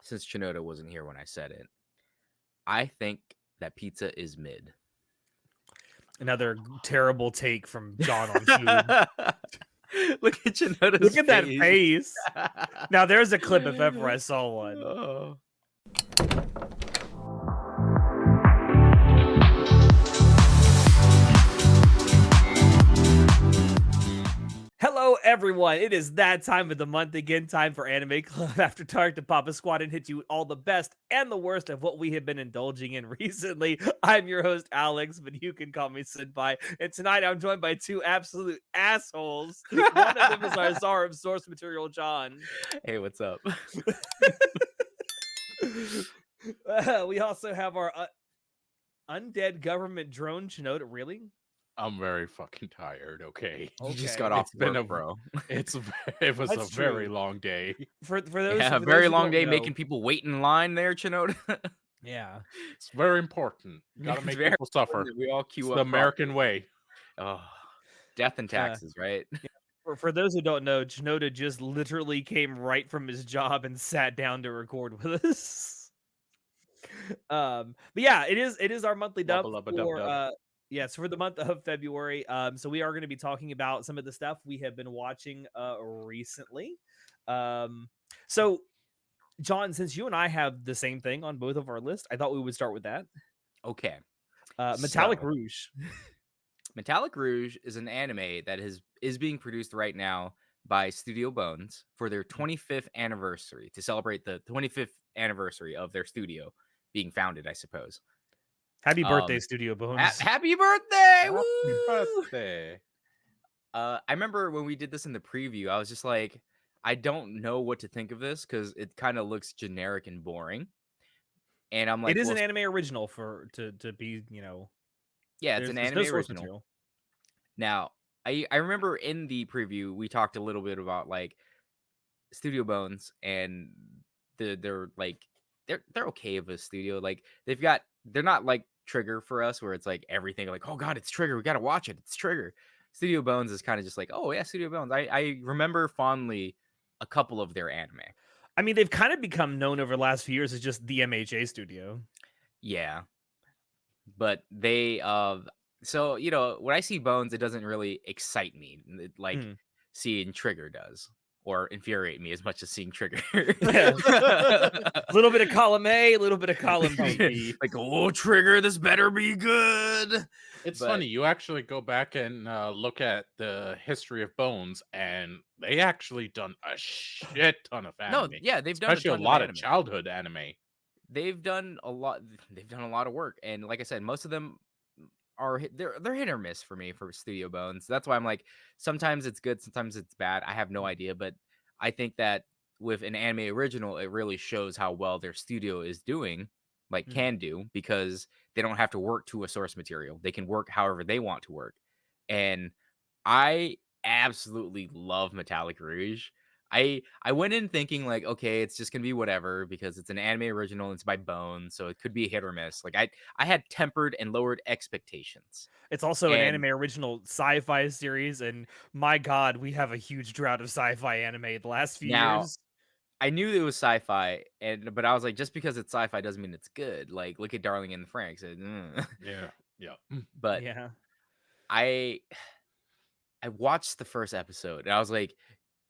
since Chinoda wasn't here when I said it, I think that pizza is mid. Another terrible take from John on food. Look at Chinoda's Look at that face. face. Now there's a clip if ever I saw one. Oh. Hello, everyone. It is that time of the month again. Time for Anime Club After Dark to pop a squad and hit you with all the best and the worst of what we have been indulging in recently. I'm your host, Alex, but you can call me Senpai. And tonight I'm joined by two absolute assholes. One of them is our czar of source material, John. Hey, what's up? We also have our undead government drone, Chinoda. Really? I'm very fucking tired. Okay, You just Okay. got off It's been work, a- bro. it was That's a very true. long day. For those, Yeah, for a very those who long don't day know- making people wait in line there, Chinoda. Yeah. It's very important. Gotta It's make very people suffer. important that we all It's queue the up American way. Oh, death and taxes, right? For those who don't know, Chinoda just literally came right from his job and sat down to record with us. But yeah, it is our monthly dub Wubba lubba dub for dub. yes, for the month of February. So we are going to be talking about some of the stuff we have been watching recently. So John, since you and I have the same thing on both of our lists, I thought we would start with that. Okay. Metallic So- Rouge. Metallic Rouge is an anime that is being produced right now by Studio Bones for their 25th anniversary to celebrate the 25th anniversary of their studio being founded, I suppose. Happy birthday, Um, Studio Bones. Happy birthday! Happy Woo! birthday. I remember when we did this in the preview, I was just like, I don't know what to think of this because it kind of looks generic and boring. And I'm like, It is well, an anime original to be, yeah, it's an there's anime no source original. material. Now, I remember in the preview we talked a little bit about like Studio Bones and they're okay of a studio. Like they're not like Trigger for us where it's like everything like, oh god, it's Trigger, we gotta watch it. It's Trigger. Studio Bones is kind of just like, oh yeah, Studio Bones. I remember fondly a couple of their anime. I mean, they've kind of become known over the last few years as just the MHA studio. Yeah. But they so when I see Bones, it doesn't really excite me like seeing Trigger does, or infuriate me as much as seeing Trigger. A little bit of column A, a little bit of column B. Like, oh, Trigger, this better be good. It's But- funny. You actually go back and look at the history of Bones, and they actually done a shit ton of anime. No, yeah, they've done especially a ton lot of of childhood anime. They've done a lot. They've done a lot of work, and like I said, most of them are they're hit or miss for me for Studio Bones. That's why I'm like, sometimes it's good, sometimes it's bad. I have no idea, but I think that with an anime original, it really shows how well their studio is doing, like can do, because they don't have to work to a source material. They can work however they want to work, and I absolutely love Metallic Rouge. I went in thinking like, okay, it's just gonna be whatever because it's an anime original, it's by Bones, so it could be a hit or miss. Like I had tempered and lowered expectations. It's also an And- anime original sci-fi series, and my god, we have a huge drought of sci-fi anime the last few Now, years. I knew it was sci-fi, but I was like, just because it's sci-fi doesn't mean it's good. Like, look at Darling in the Franxx. Yeah. But Yeah. I watched the first episode and I was like,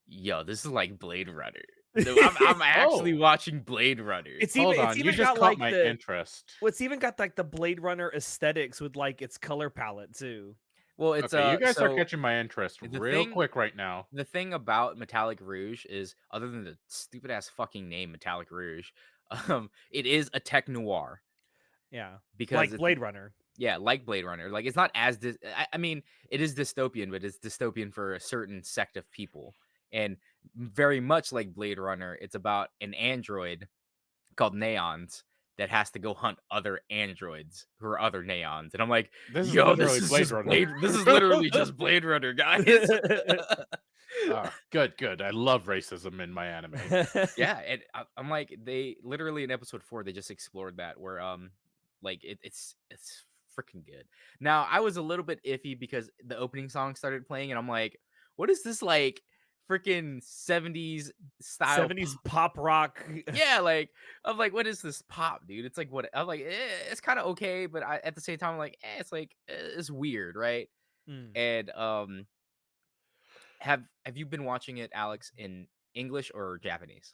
yo, this is like Blade Runner. I'm actually watching Blade Runner. It's Hold even, on, it's you even just got caught like my the interest. well, it's even got like the Blade Runner aesthetics with like its color palette too. Well, it's Okay, you guys are so catching my interest the real thing- quick right now. the thing about Metallic Rouge is, other than the stupid ass fucking name Metallic Rouge, it is a tech noir. Yeah. Because Like it's- Blade Runner. Yeah, like Blade Runner. Like, it's not as I mean, it is dystopian, but it's dystopian for a certain sect of people. And very much like Blade Runner, it's about an android called Neons that has to go hunt other androids who are other Neons. And I'm like, This is yo, literally this is Blade just Runner. this is literally just Blade Runner, guys. Good. I love racism in my anime. Yeah, and I'm like, they literally in episode 4 they just explored that where like it's freaking good. Now I was a little bit iffy because the opening song started playing and I'm like, what is this like freaking 70s style. 70s pop rock. Yeah, like I'm like, what is this pop, dude? It's like what I'm like, it's kind of okay, but at the same time, I'm like, it's like it's weird, right? Mm. And have you been watching it, Alex, in English or Japanese?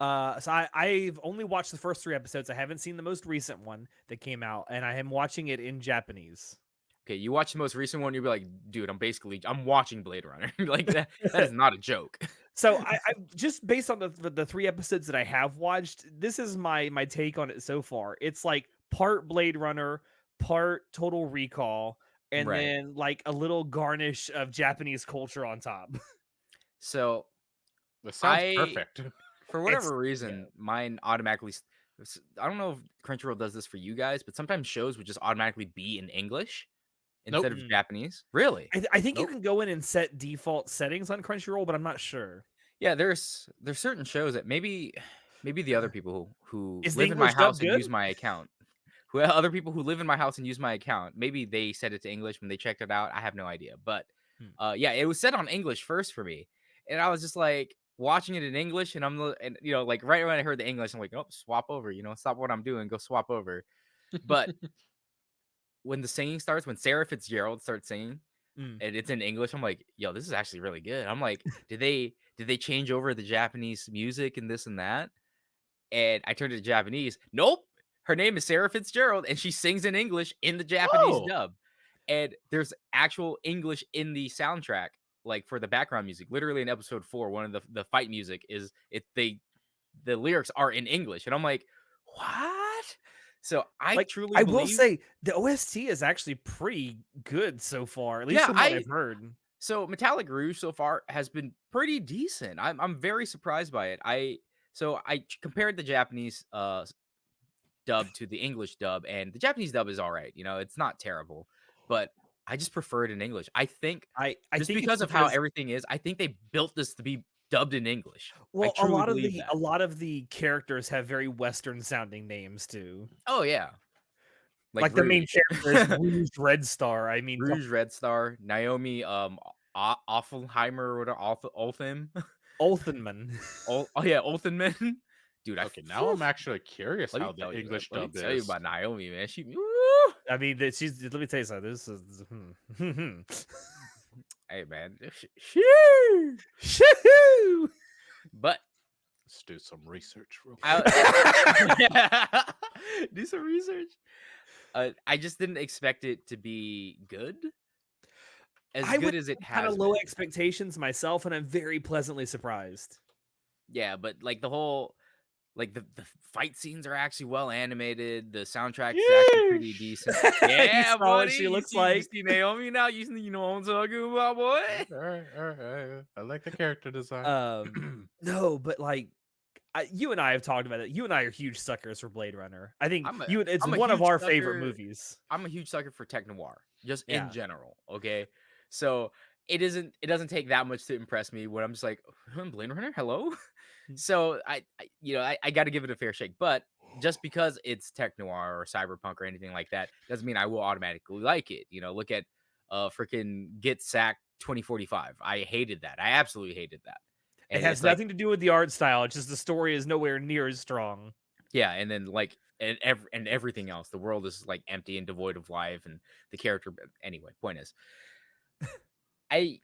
So I've only watched the first 3 episodes. I haven't seen the most recent one that came out, and I am watching it in Japanese. Okay, you watch the most recent one, you'll be like, dude, I'm watching Blade Runner. Like that is not a joke. So I just based on the 3 episodes that I have watched, this is my take on it so far. It's like part Blade Runner, part Total Recall, and Right. then like a little garnish of Japanese culture on top. So That sounds I, perfect. for It's whatever yeah. reason, mine automatically. I don't know if Crunchyroll does this for you guys, but sometimes shows would just automatically be in English Nope. instead of Mm. Japanese. Really? I think you Nope. can go in and set default settings on Crunchyroll, but I'm not sure. Yeah, there's certain shows that maybe the other people who Is the live in my English dub house and good? use my account, who other people who live in my house and use my account, maybe they set it to English when they checked it out. I have no idea, but Hmm. yeah, it was set on English first for me, and I was just like watching it in English, and and like right when I heard the English, I'm like, oh, swap over, stop what I'm doing, go swap over. But when the singing starts, when Sarah Fitzgerald starts singing, Mm. and it's in English, I'm like, yo, this is actually really good. I'm like, did they change over the Japanese music and this and that? And I turned it to Japanese. Nope. Her name is Sarah Fitzgerald, and she sings in English in the Japanese Oh, dub. And there's actual English in the soundtrack, like for the background music. Literally in episode 4, one of the fight music is the lyrics are in English. And I'm like, what? So I Like, truly I will believe, say the OST is actually pretty good so far, at least yeah, from what I've heard. so Metallic Rouge so far has been pretty decent. I'm very surprised by it. I compared the Japanese dub to the English dub, and the Japanese dub is all right. It's not terrible, but I just prefer it in English. I think I just think it's because of how because everything is, I think they built this to be dubbed in English. I well, truly believe a that. lot of the characters have very Western sounding names too. Oh yeah, like Like the main Rouge, character is Rouge Red Star. I mean, Rouge, Red Star, Naomi, Offelheimer or whatever, Olthim, Olthenman. Oh yeah, Olthenman. Dude, okay. Now I'm actually curious let me how the tell you, English let me dub tell you is. about Naomi, man. I mean, she's. Let me tell you something. This is. Hey man, Shoo! but Let's do some research real quick. I do some research. I just didn't expect it to be as I good went as it kind of has low been. expectations myself, and I'm very pleasantly surprised. Yeah, but like the whole the fight scenes are actually well animated. The soundtrack is actually pretty Yeesh. decent. You Yeah, saw what buddy. she You looks see you like. see Naomi now. You know what I'm talking about, boy. All right, all right. I like the character design. No, but like you and I have talked about it. You and I are huge suckers for Blade Runner. I think I'm a you. It's I'm a one of huge our favorite sucker. movies. I'm a huge sucker for tech noir, just in Yeah. general. Okay, so it doesn't take that much to impress me when I'm just like, Blade Runner, hello. So I got to give it a fair shake, but just because it's tech noir or cyberpunk or anything like that doesn't mean I will automatically like it. Look at freaking Get Sacked 2045. I hated that. I absolutely hated that. It And has it's like, nothing to do with the art style. It's just the story is nowhere near as strong. yeah, and then like and everything else, the world is like empty and devoid of life, and the character. Anyway, point is, I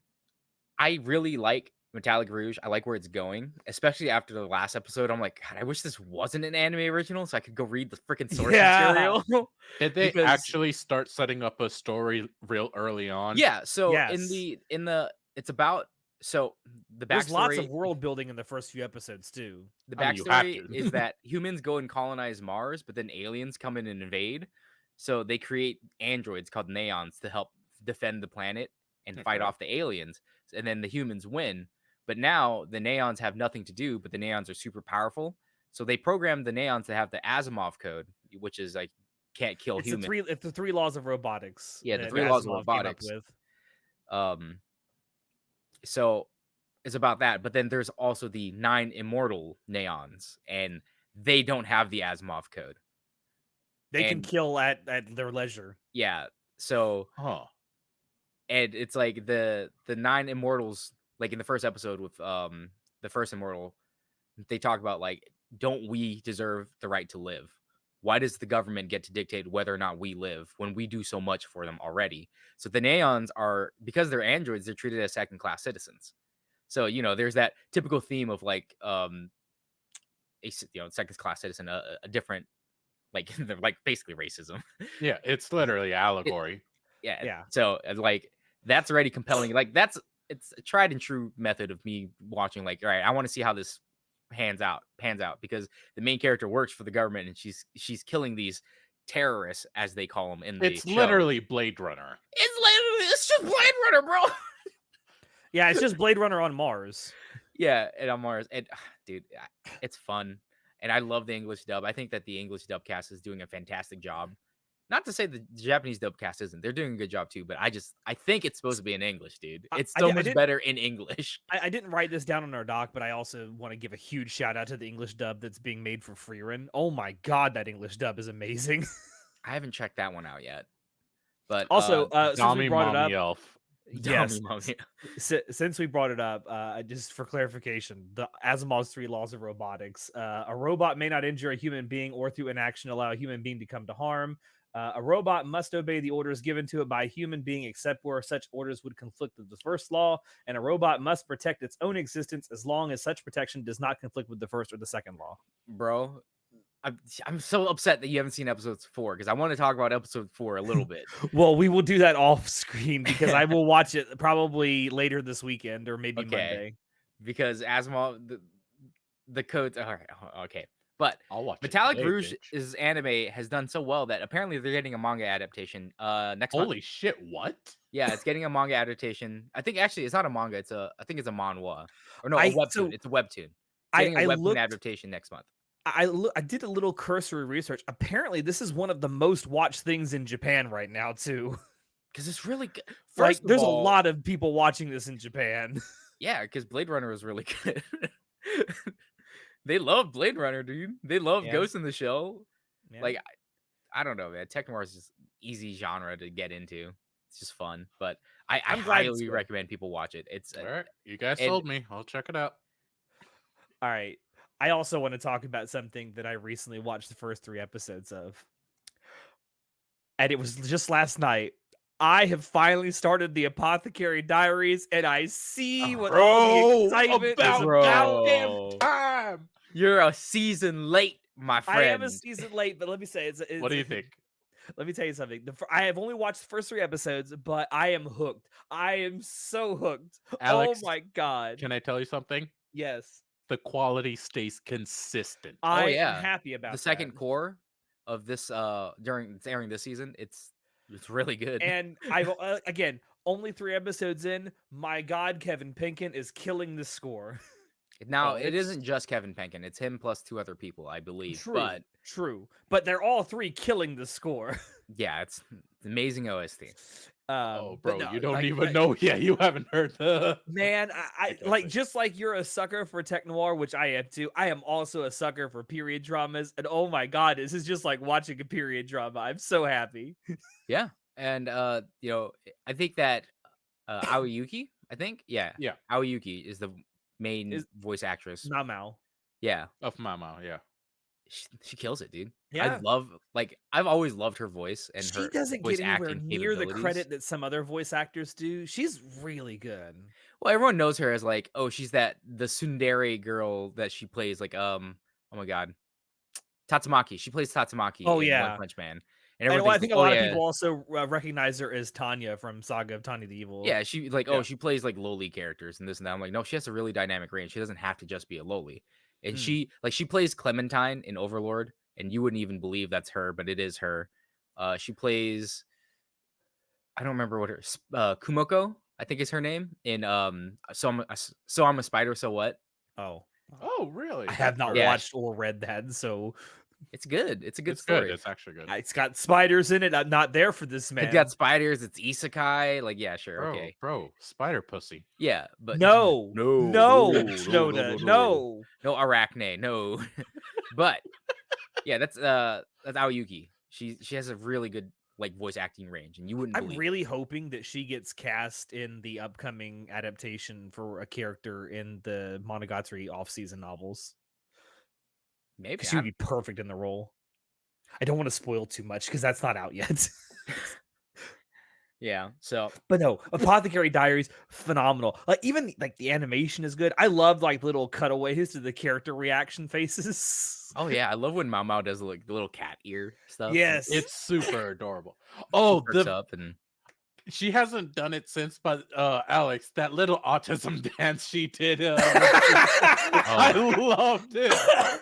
I really like Metallic Rouge. I like where it's going, especially after the last episode. I'm like, God, I wish this wasn't an anime original so I could go read the freaking source Yeah. material. Did they Because actually start setting up a story real early on? yeah, so Yes. in the it's about so There's lots of world building in the first few episodes too. the I mean, you have backstory is to. that humans go and colonize Mars, but then aliens come in and invade. So they create androids called Neons to help defend the planet and fight Okay. off the aliens. And then the humans win. But now the Neons have nothing to do, but the Neons are super powerful. So they program the Neons to have the Asimov code, which is like can't kill humans. It's the 3 laws of robotics Yeah, the that three laws of Asimov came up robotics. with. Um, so it's about that. But then there's also the 9 immortal Neons, and they don't have the Asimov code. They can And kill at their leisure. yeah, so Huh. and it's like the 9 immortals like in the first episode with the first immortal, they talk about like, don't we deserve the right to live? Why does the government get to dictate whether or not we live when we do so much for them already? So the Neons are, because they're androids, they're treated as second class citizens. So there's that typical theme of like second class citizen, a different, like they're like basically racism. Yeah, it's literally It, allegory. yeah. Yeah. So like that's already compelling. Like it's a tried and true method of me watching. Like, all right, I want to see how this pans out because the main character works for the government and she's killing these terrorists as they call them in the It's show. literally Blade Runner. It's just Blade Runner, bro. Yeah, it's just Blade Runner on Mars. Yeah, and on Mars, and dude, it's fun, and I love the English dub. I think that the English dub cast is doing a fantastic job. Not to say the Japanese dub cast isn't; they're doing a good job too. But I think it's supposed to be in English, dude. It's so much better in English. I didn't write this down on our doc, but I also want to give a huge shout out to the English dub that's being made for Freerun. Oh my god, that English dub is amazing. I haven't checked that one out yet, but Also, since we Dami brought it Mommy up, Elf. yes, Mommy. since we brought it up, just for clarification, the Asimov's 3 laws of robotics: a robot may not injure a human being or through inaction allow a human being to come to harm. A robot must obey the orders given to it by a human being except where such orders would conflict with the first law, and a robot must protect its own existence as long as such protection does not conflict with the first or the second law. Bro. I'm so upset that you haven't seen episode 4 because I want to talk about episode 4 a little bit. Well, we will do that off screen because I will watch it probably later this weekend or maybe Monday. Because Asimov, the codes. All right, okay, but I'll watch Metallic it today, Rouge bitch. is anime has done so well that apparently they're getting a manga adaptation next month. Holy shit, what? Yeah, it's getting a manga adaptation. I think actually it's not a manga. I think it's a manhwa or no, a I webtoon. so It's a webtoon. It's I getting a I webtoon looked adaptation next month. I did a little cursory research. Apparently, this is one of the most watched things in Japan right now too. Because it's really good. Like, First of there's a all, lot of people watching this in Japan. yeah, because Blade Runner is really good. They love Blade Runner, dude. They love Yeah. Ghost in the Shell. Yeah. Like, I don't know, man. Tech noir is just easy genre to get into. It's just fun, but I I'm glad it's highly good. recommend people watch it. It's All right, you guys and- sold me. I'll check it out. All right. I also want to talk about something that I recently watched the first 3 episodes of. And it was just last night. I have finally started the Apothecary Diaries, and I see what all the excitement is about. Bro. Time. You're a season late, my friend. I am a season late, but let me say, it's What do you think? Let me tell you something. I have only watched the first 3 episodes, but I am hooked. I am so hooked. Alex, oh my god! Can I tell you something? Yes, The quality stays consistent. I yeah. am happy about The second that. core of this during it's airing this season. It's really good. And I've again only 3 episodes in. My god, Kevin Penkin is killing the score. Now Oh, it it's- isn't just Kevin Penkin; it's him plus 2 other people, I believe. But But they're all 3 killing the score. yeah, it's amazing OST. Oh, but bro, no, you don't like- even know. Yeah, you haven't heard the. Man, I Okay, like wait. just like you're a sucker for tech noir, which I am too. I am also a sucker for period dramas, and oh my god, this is just like watching a period drama. I'm so happy. Yeah, and I think that Aoyuki, I think, yeah, Yeah. Aoyuki is the main Is- voice actress. Mau Mau. Yeah, Of Mama, yeah. she kills it, dude. Yeah. I've always loved her voice and She her doesn't voice get anywhere acting near the capabilities. credit that some other voice actors do. She's really good. Well, everyone knows her as like, oh, she's the tsundere girl that she plays like oh my god, Tatsumaki. She plays Tatsumaki Oh, in yeah. One Punch Man, and And everyone I thinks think like, a oh lot of yeah, people also recognize her as Tanya from Saga of Tanya the Evil. yeah, she like Yeah. she plays like lowly characters and this and that. I'm like, no, she has a really dynamic range. She doesn't have to just be a lowly. And Mm. she plays Clementine in Overlord, and you wouldn't even believe that's her, but it is her. She plays I don't remember what her Kumoko, I think is her name in so I'm a spider, so what? Oh. Oh, really? I have not Yeah. watched or read that, so It's good. It's a good It's story. good. It's actually good. it's got spiders in it. I'm not there for this, man. It's got spiders. It's isekai. Like, yeah, sure, Bro, okay, bro, spider pussy. Yeah, but no, no, no, no, Shinoda, no, no. arachne, no. But yeah, that's Aoyuki. She has a really good like voice acting range, and you wouldn't I'm believe really hoping that she gets cast in the upcoming adaptation for a character in the Monogatari off-season novels, maybe. because she would be perfect in the role. I don't want to spoil too much because that's not out yet. Yeah. So But no, Apothecary Diaries, phenomenal. Like even like the animation is good. I love like little cutaways to the character reaction faces. oh yeah, I love when Mao Mao does like the little cat ear stuff. Like, Yes. It's super adorable. she Oh, perks up and she hasn't done it since, but Alex, that little autism dance she did, I oh loved it. I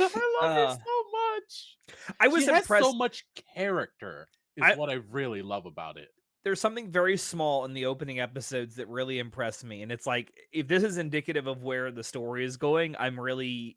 love her Uh, so much. I She was has so impressed. much character, is I what I really love about it. There's something very small in the opening episodes that really impressed me, and it's like if this is indicative of where the story is going, I'm really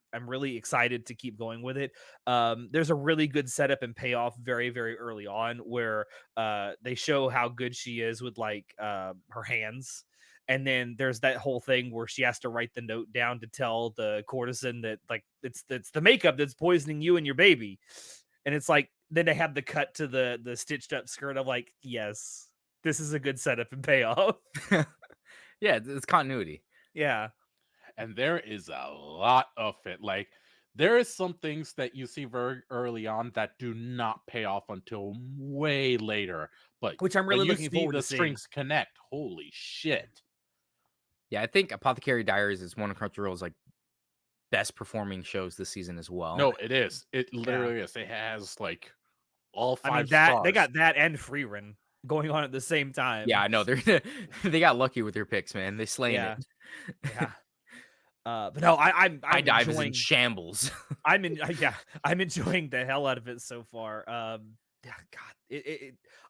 excited to keep going with it. There's a really good setup and payoff very very early on where they show how good she is with like her hands. And then there's that whole thing where she has to write the note down to tell the courtesan that like it's the makeup that's poisoning you and your baby. And it's like then they have the cut to the stitched up skirt of like, yes, this is a good setup and payoff. yeah, it's continuity. Yeah. And there is a lot of it. Like, there is some things that you see very early on that do not pay off until way later. But Which I'm when really you looking see forward the to seeing. strings connect, holy shit. Yeah, I think Apothecary Diaries is one of Crunchyroll's like best performing shows this season as well. No, it is. It Yeah. literally is. It has like all I mean 5 that they stars. got that and free run going on at the same time. Yeah, I know they're they got lucky with their picks, man. They slaying Yeah. it. Yeah. But no, High I'm Dive is in enjoying shambles. yeah, I'm enjoying the hell out of it so far. Yeah, God,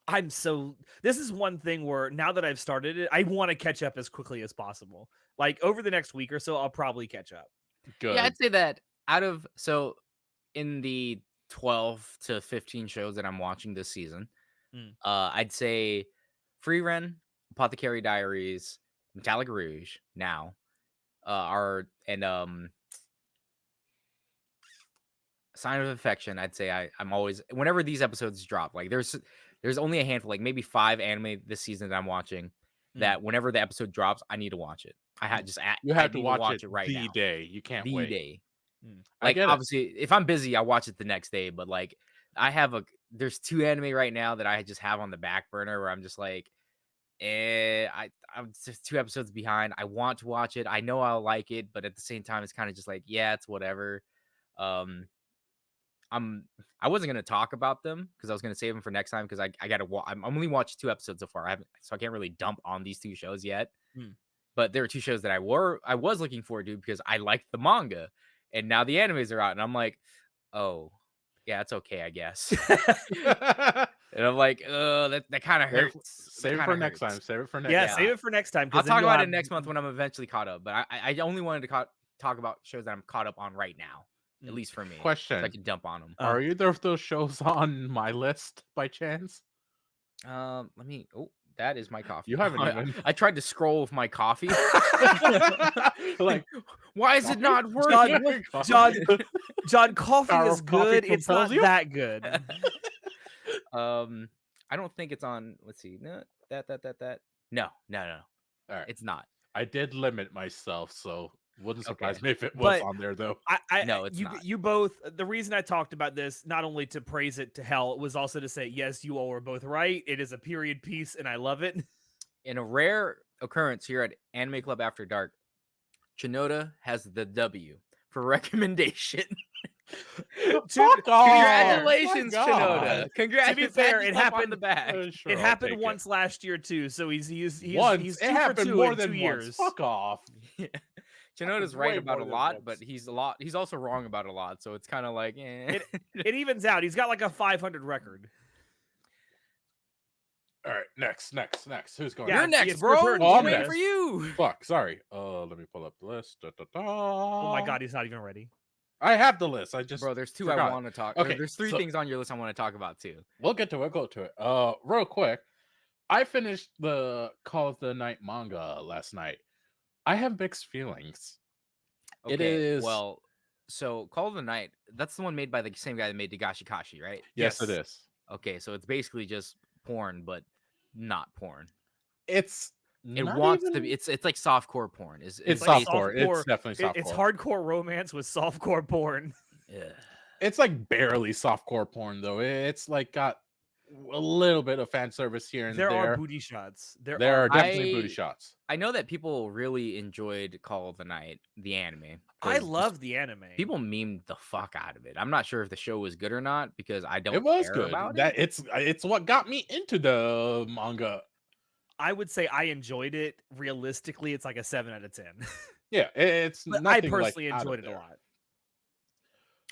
I'm so. This is one thing where now that I've started it, I want to catch up as quickly as possible. Like over the next week or so, I'll probably catch up. Yeah, Good. I'd say that out of so in the 12 to 15 shows that I'm watching this season, Mm. I'd say Free Ren, Apothecary Diaries, Metallic Rouge now are and Sign of Affection. I'd say I'm always whenever these episodes drop, like there's only a handful, like maybe 5 anime this season that I'm watching Mm. that whenever the episode drops, I need to watch it. I had just You I have to need to watch it watch it right the now. day. You can't The wait. day. Mm. I Like get it. obviously if I'm busy, I watch it the next day, but like I have there's 2 anime right now that I just have on the back burner where I'm just like I'm just 2 episodes behind. I want to watch it. I know I'll like it, but at the same time it's kind of just like, yeah, it's whatever. Um I wasn't gonna talk about them because I was gonna save them for next time because I gotta I'm only watched 2 episodes so far. So I can't really dump on these 2 shows yet. Mm. But there are 2 shows that I was looking forward to because I liked the manga, and now the animes are out, and I'm like, oh, yeah, it's okay, I guess. And I'm like, that kind of hurts. That Save it kind for of next time. hurts. Save it for next Yeah, time. save it for next time I'll because then talk you'll about have it next month when I'm eventually caught up. But I only wanted to talk about shows that I'm caught up on right now, at least for me. So I Question. can dump on them. Are either of those shows on my list by chance? Let me. Oh, that is my coffee. You haven't even. I tried to scroll with my coffee. Like, Why is it coffee? not working? John, coffee Power is of coffee good. It's not compels you? that good. I don't think it's on. Let's see. No, that. No. All right. It's not. I did limit myself, so wouldn't surprise Okay. me if it was But on there though. No, it's you not. you both. The reason I talked about this not only to praise it to hell, it was also to say yes, you all were both right. It is a period piece, and I love it. In a rare occurrence here at Anime Club After Dark, Chinoda has the W for recommendation. Fuck off! Congratulations, My Chinoda. God. Congratulations. To be fair, Pat it yourself on happened- the back. Sure, It I'll happened take once last year too, so he's Once. he's It 2 for happened 2 more in than 2 once. years. Fuck off. Chinoda's Way right about a more than lot, once. but he's also wrong about a lot. So it's kind of like, It evens out. He's got like a 500 record. All right, next. Who's going? Yeah, You're it's next, your turn, bro. Oh, I'm We're waiting next. for you. Fuck, sorry. Let me pull up the list. Oh my God, he's not even ready. I have the list. I just Bro, there's 2 I forgot. want to talk. Okay, There's 3 so- things on your list I want to talk about too. We'll get to it. Go to it. Real quick. I finished the Call of the Night manga last night. I have mixed feelings. Okay, It is. well, so Call of the Night, that's the one made by the same guy that made Dagashi Kashi, right? Yes, Yes. it is. Okay, so it's basically just porn, but not porn. It's It not wants to be. even. It's like softcore porn. It's It's Is like basically. softcore. It's softcore. definitely It's softcore. hardcore romance with softcore porn. Ugh. It's like barely softcore porn though. It's like got a little bit of fan service here and There are there. booty shots. There There are are booty definitely shots. booty I shots. I know that people really enjoyed Call of the Night, the anime, I because just love the anime. people memed the fuck out of it. I'm not sure if the show was good or not because I It don't was care good. about it. That it's what got me into the manga. I would say I enjoyed it. Realistically, it's like a 7 out of 10. Yeah, it's But I nothing like personally out of enjoyed it a there. lot.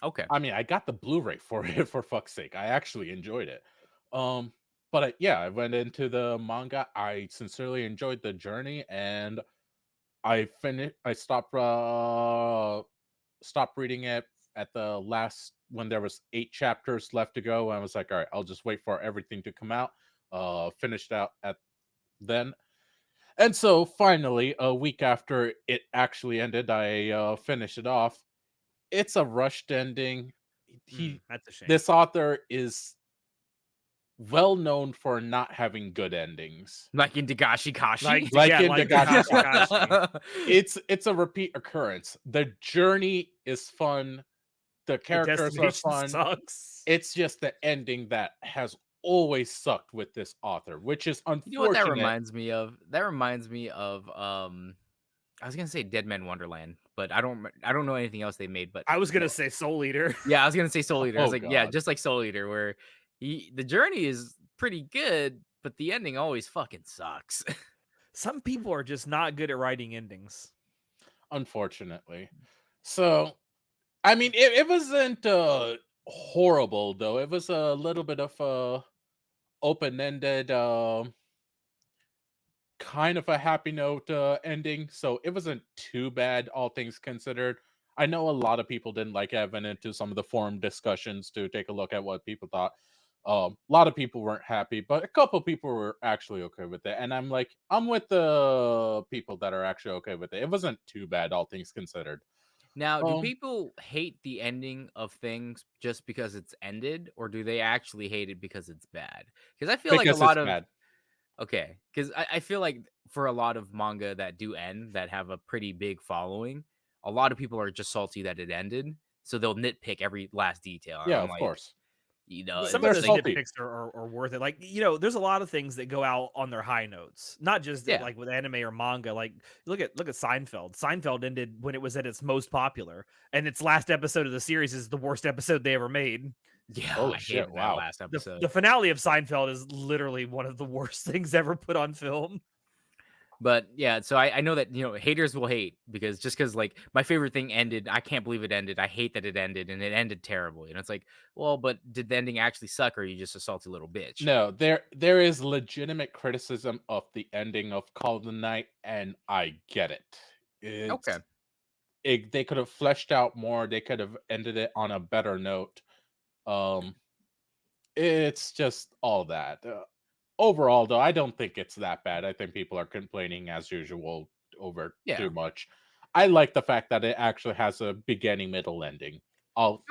Okay. I mean, I got the Blu-ray for it for fuck's sake. I actually enjoyed it. But yeah, I went into the manga. I sincerely enjoyed the journey, and I finished. I stopped reading it at the last when there was 8 chapters left to go. I was like, all right, I'll just wait for everything to come out. Finished out at then. And so finally, a week after it actually ended, I finished it off. It's a rushed ending. He That's a shame. This author is well known for not having good endings. Like in Dagashi Kashi. Like Yeah, in like Dagashi Takashi Kashi. Kashi. It's a repeat occurrence. The journey is fun. The The characters are destination fun. sucks. It's just the ending that has always sucked with this author, which is You know what that unfortunate. reminds me of? That reminds me of I was gonna say Dead Man Wonderland, but I don't know anything else they made. But I was gonna say Soul Eater. yeah, I was gonna say Soul Eater. I was Oh like, yeah, god. just like Soul Eater, where the journey is pretty good, but the ending always fucking sucks. Some people are just not good at writing endings. Unfortunately. So I mean it wasn't horrible though. It was a little bit of a open-ended kind of a happy note ending, so it wasn't too bad, all things considered. I know a lot of people didn't like it. I went into some of the forum discussions to take a look at what people thought. A lot of people weren't happy, but a couple people were actually okay with it. And I'm like, I'm with the people that are actually okay with it. It wasn't too bad, all things considered. Now, do Um, people hate the ending of things just because it's ended, or do they actually hate it because it's bad? Because I feel like a because it's lot of bad. okay, because I feel like for a lot of manga that do end that have a pretty big following, a lot of people are just salty that it ended, so they'll nitpick every last detail, and Yeah, I'm of like, course. Some of They're those like salty. nitpicks are worth it. Like, there's a lot of things that go out on their high notes. Not just yeah, like with anime or manga. Like, look at Seinfeld. Seinfeld ended when it was at its most popular, and its last episode of the series is the worst episode they ever made. yeah, Holy I shit! hated that Wow. last The episode. the finale of Seinfeld is literally one of the worst things ever put on film. But yeah, so I know that haters will hate because just because like my favorite thing ended, I can't believe it ended. I hate that it ended and it ended terribly. And it's like, well, but did the ending actually suck, or are you just a salty little bitch? No, there is legitimate criticism of the ending of Call of the Night, and I get it. Okay. They could have fleshed out more. They could have ended it on a better note. Um, it's just all that. Overall, though, I don't think it's that bad. I think people are complaining as usual over Yeah. too much. I like the fact that it actually has a beginning, middle, ending.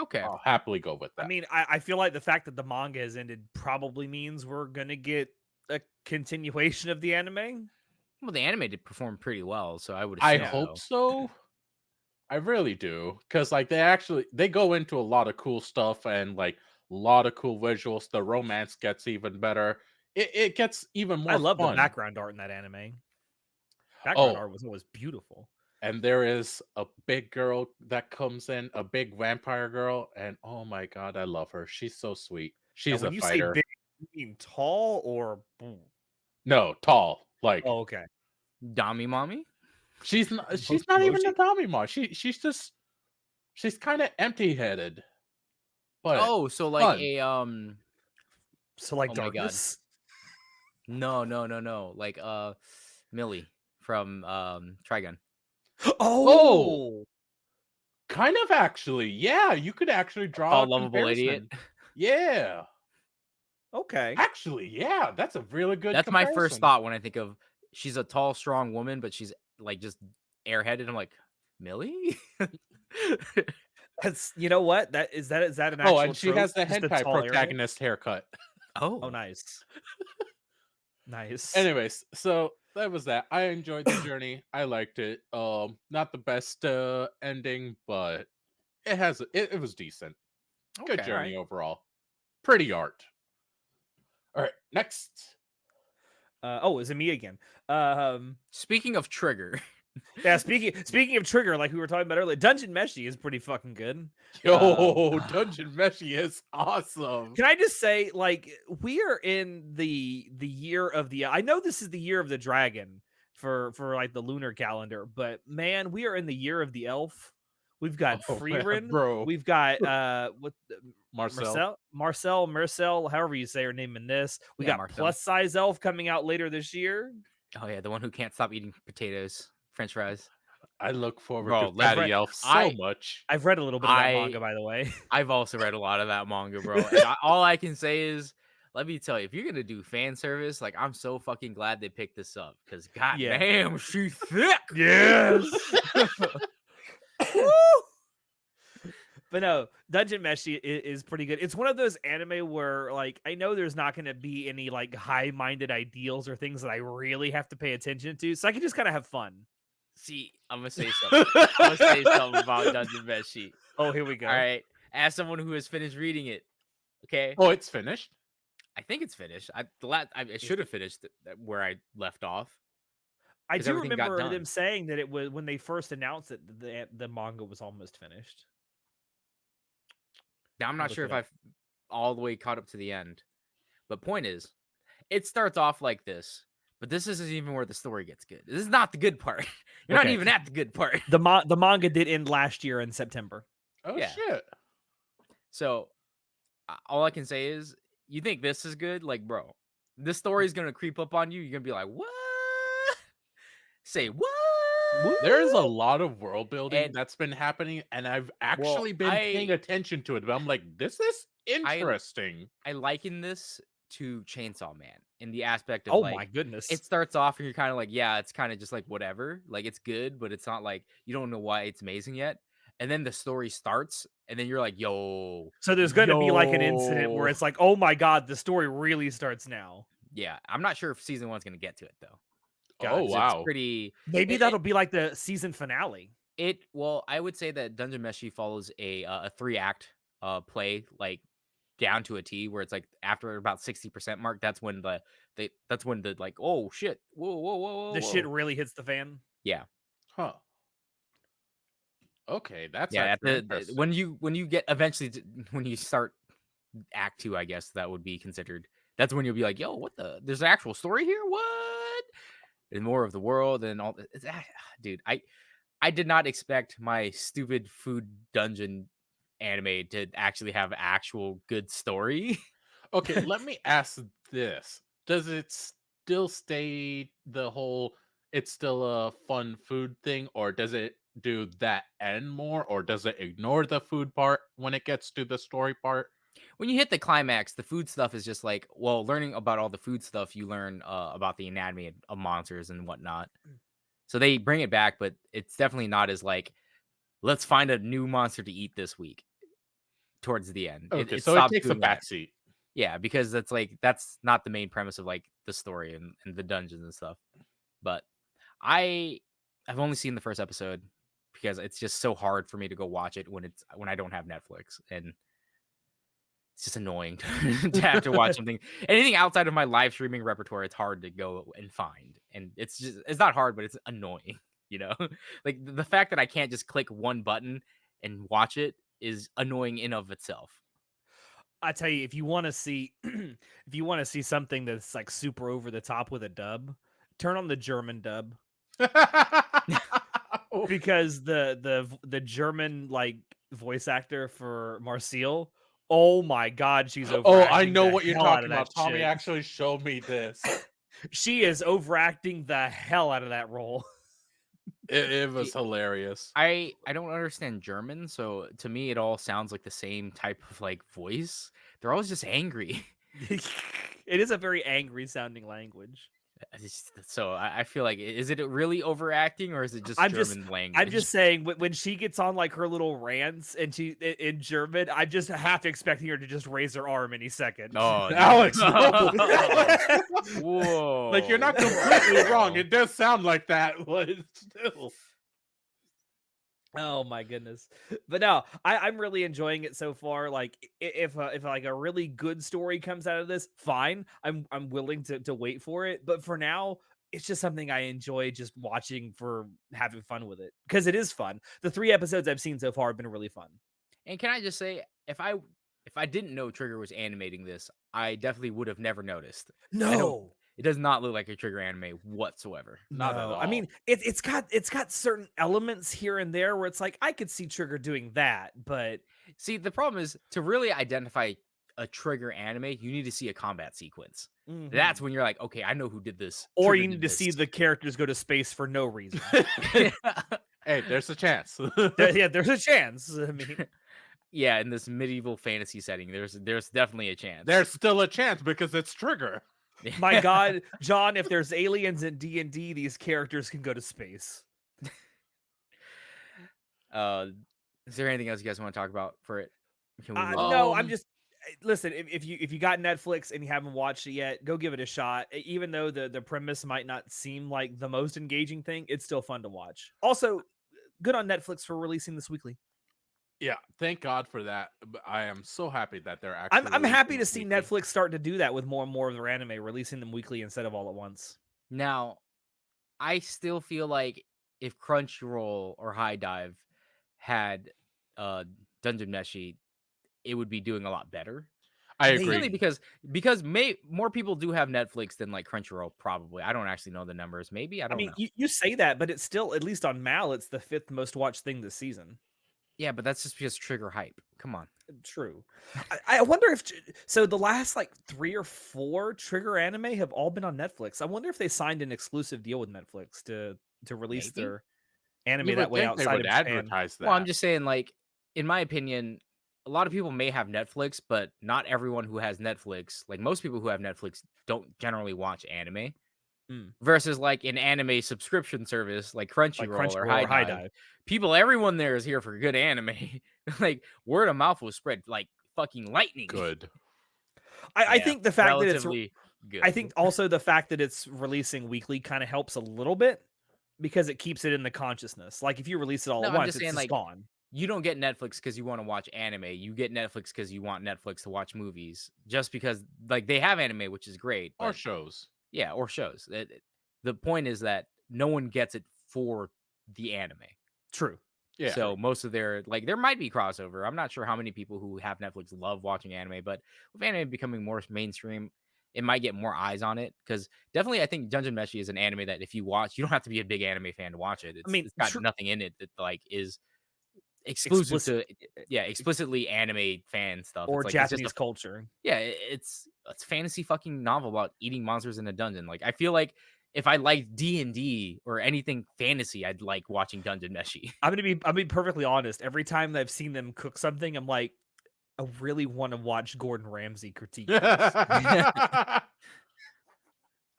Okay. I'll happily go with I that. mean, I feel like the fact that the manga has ended probably means we're gonna get a continuation of the anime. Well, the anime did perform pretty well, so I would I assume Yeah. hope so. so. I really do, because like they go into a lot of cool stuff and like a lot of cool visuals. The romance gets even better. It gets even I more love the fun. background art in that anime. Background Oh, art was always beautiful. and there is a big girl that comes in, a big vampire girl, and oh my god, I love her. She's so sweet. Now, She's a when you say fighter. big, you mean tall or No, tall. Like oh, okay. Dami Mommy? she's not even a Mochi? Tommy. She's kind of empty-headed, but Oh, so like fun. a So like oh my god. darkness? No, no, no, no. Like Millie from Trigun. Oh, Oh, kind of actually. Yeah, you could actually A draw tall, a lovable idiot. comparison. Yeah. okay. Actually, yeah, that's a really good That's my first comparison. thought when I think of she's a tall, strong woman, but she's like just airheaded. I'm like, Millie? That's you know what? That is an Oh, actual and she trope. has the Just a hentai tall airhead. protagonist haircut. Oh, Oh, nice. Nice. Anyways, so that was that. I enjoyed the journey. I liked it. Not the best ending, but it was decent. Good okay. All right. journey overall. Pretty art. All right, next. Oh, is it me again? Um, Speaking of Trigger, yeah. Speaking of Trigger, like we were talking about earlier, Dungeon Meshi is pretty fucking good. Yo, Dungeon Meshi is awesome. Can I just say, like, we are in the year of the. I know this is the year of the dragon for like the lunar calendar, but man, we are in the year of the elf. We've got Oh man, Freerin. bro. We've got what Marcel. Marcel, however you say her name in this. We yeah, got Marcel. plus size elf coming out later this year. Oh yeah, the one who can't stop eating potatoes, French fries. I look forward to Bro, I've Fatty read Elf so I much. I've read a little bit of that I manga, by the way. I've also read a lot of that manga, bro. And all I can say is, let me tell you, if you're gonna do fan service, like I'm so fucking glad they picked this up because Yeah. goddamn, she's thick. Yes. Woo! But no, Dungeon Meshi is pretty good. It's one of those anime where, like, I know there's not going to be any like high-minded ideals or things that I really have to pay attention to, so I can just kind of have fun. See, I'm gonna say something. I'm gonna say something about Dungeon Meshi. Oh, here we All go. right, as someone who has finished reading it, okay, Oh, it's finished? I think it's finished. I Is should have finished where I left off I because do everything got remember them done. saying that it was when they first announced it, the manga was almost finished. Now I'm I'll not look sure it if up. I've all the way caught up to the end, but point is, it starts off like this. But this isn't even where the story gets good. This is not the good part. You're not Okay, even at the good part. the manga did end last year in September. Oh Yeah. shit. So all I can say is, you think this is good? Like, bro, this story is gonna creep up on you. You're gonna be like, what? Say what? Woo! There is a lot of world building And that's been happening, and I've well, actually been paying attention to it. But I'm like, this is I interesting. I liken this to Chainsaw Man in the aspect of Oh my like goodness. it starts off and you're kind of like, yeah, it's kind of just like whatever, like it's good, but it's not like you don't know why it's amazing yet. And then the story starts, and then you're like, So there's going to be like an incident where yo, it's like, oh my god, the story really starts now. yeah. I'm not sure if season one's gonna get to it though, Oh Gotcha. because it's wow. pretty. Maybe It, that'll be like the season finale. well, I would say that Dungeon Meshi follows a 3 act play like down to a T, where it's like after about 60% mark, that's when that's when the like, oh shit, whoa, whoa, whoa, whoa, The shit whoa. really hits the fan. Yeah. Huh. Okay, that's Yeah, at actually interesting. when you get eventually when you start act 2, I guess that would be considered. That's when you'll be like, "Yo, what the there's an actual story here? What?" And more of the world and all dude, I did not expect my stupid food dungeon anime to actually have actual good story. Okay, let me ask this. Does it still stay the whole it's still a fun food thing, or does it do that end more, or does it ignore the food part when it gets to the story part? When you hit the climax, the food stuff is just like, well, learning about all the food stuff, you learn about the anatomy of monsters and whatnot. So they bring it back, but it's definitely not as like, let's find a new monster to eat this week towards the end. Okay, It so it stops takes a doing that. backseat. Yeah, because that's like that's not the main premise of like the story and the dungeons and stuff. But I I've only seen the first episode because it's just so hard for me to go watch it when I don't have Netflix, and it's just annoying to have to watch something anything outside of my live streaming repertoire. It's hard to go and find, and it's not hard, but it's annoying. You know, like the fact that I can't just click one button and watch it is annoying in of itself. I tell you, if you want to see, if you want to see something that's like super over the top with a dub, turn on the German dub Oh, because the German like voice actor for Marcel, oh my god, she's oh, I overacting know the what you're hell out of talking that about. Tommy shit. actually showed me this. She is overacting the hell out of that role. It was See, hilarious. I don't understand German, so to me it all sounds like the same type of like voice. They're always just angry. It is a very angry sounding language. So I feel like is it really overacting or is it just I'm just German I'm language? just saying when she gets on like her little rants and in German, I just have to expecting her to just raise her arm any second. Oh Alex, no. no! Like, you're Whoa! not completely wrong. Whoa! It does sound like that, but still. Oh my goodness. But no, I'm really enjoying it so far. Like if like a really good story comes out of this, fine. I'm willing to wait for it. But for now, it's just something I enjoy just watching for having fun with it. Because it is fun. The 3 episodes I've seen so far have been really fun. And can I just say, if I didn't know Trigger was animating this, I definitely would have never noticed. I don't. No. It does not look like a Trigger anime whatsoever. Not at No, I mean all. it's got certain elements here and there where it's like I could see Trigger doing that, but See, the problem is to really identify a Trigger anime, you need to see a combat sequence. That's mhm. when you're like, okay, I know who did this. Or Trigger you need did to this. see the characters go to space for no reason. Hey, there's a chance. Yeah, there's a chance. I mean, Yeah, in this medieval fantasy setting, there's definitely a chance. There's still a chance because it's Trigger. my God, John, if there's aliens in D&D, these characters can go to space. uh, is there anything else you guys want to talk about for it? Can we move on? No, I'm Um, just listen. If you got Netflix and you haven't watched it yet, go give it a shot. Even though the premise might not seem like the most engaging thing, it's still fun to watch. Also, good on Netflix for releasing this weekly. yeah, thank God for that. But I am so happy that they're actually I'm happy releasing to it see weekly. Netflix start to do that with more and more of their anime, releasing them weekly instead of all at once. Now, I still feel like if Crunchyroll or High Dive had uh Dungeon Meshi, it would be doing a lot better. I Mainly agree. Maybe. because more people do have Netflix than like Crunchyroll probably. I don't actually know the numbers. Maybe I I don't mean, know. you say that, but it's still, at least on Mal, it's the fifth most watched thing this season. Yeah, but that's just because Trigger hype. Come on. True. I wonder if so. The last like 3 or 4 Trigger anime have all been on Netflix. I wonder if they signed an exclusive deal with Netflix to release Maybe. their You anime that would way think they outside would of Japan. advertise Well, I'm that. just saying, like, in my opinion, a lot of people may have Netflix, but not everyone who has Netflix, like most people who have Netflix, don't generally watch anime. Mm, Versus like an anime subscription service like like Crunchyroll or Crunchyroll High or High Dive, Dive. everyone there is here for good anime. Like word of mouth will spread like fucking lightning. Good. I Yeah, think the fact that it's relatively I good. think also the fact that it's releasing weekly kind of helps a little bit because it keeps it in the consciousness. Like if you release it all No, at I'm once, just it's saying just like gone. you don't get Netflix because you want to watch anime. You get Netflix because you want Netflix to watch movies. Just because like they have anime, which is great, Or but shows. yeah, or shows. The point is that no one gets it for the anime. True. Yeah. So most of their like there might be crossover. I'm not sure how many people who have Netflix love watching anime, but with anime becoming more mainstream, it might get more eyes on it. Because definitely, I think Dungeon Meshi is an anime that if you watch, you don't have to be a big anime fan to watch it. I It's mean, it's got nothing in it that like is exclusive explicit to yeah explicitly anime fan stuff. or It's like it's just a Japanese culture. yeah it's fantasy fucking novel about eating monsters in a dungeon. Like I feel like if I liked D&D or anything fantasy, I'd like watching Dungeon Meshi. I'm gonna be perfectly honest. Every time that I've seen them cook something, I'm like, I really want to watch Gordon Ramsay critique this. I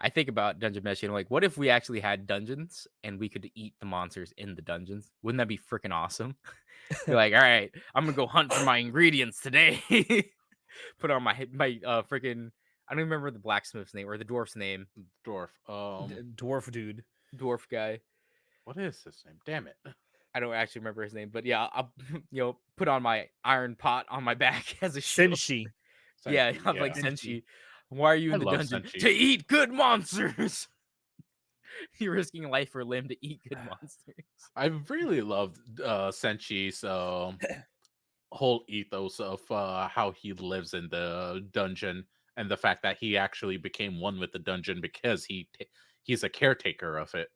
think about Dungeon Meshi and I'm like, what if we actually had dungeons and we could eat the monsters in the dungeons? Wouldn't that be freaking awesome? You're like, all right, I'm gonna go hunt for my ingredients today. Put on my freaking I don't even remember the blacksmith's name or the dwarf's name. Dwarf. Dwarf dude. Dwarf guy. What is his name? Damn it. I don't actually remember his name, but yeah, I'll put on my iron pot on my back as a shield. Senshi. Yeah, Senshi, I'm like yeah. Senshi. Why are you I in the love dungeon? Senshi. To eat good monsters. You're risking life or limb to eat good monsters. I really loved Senshi's whole ethos of how he lives in the dungeon and the fact that he actually became one with the dungeon because he's a caretaker of it.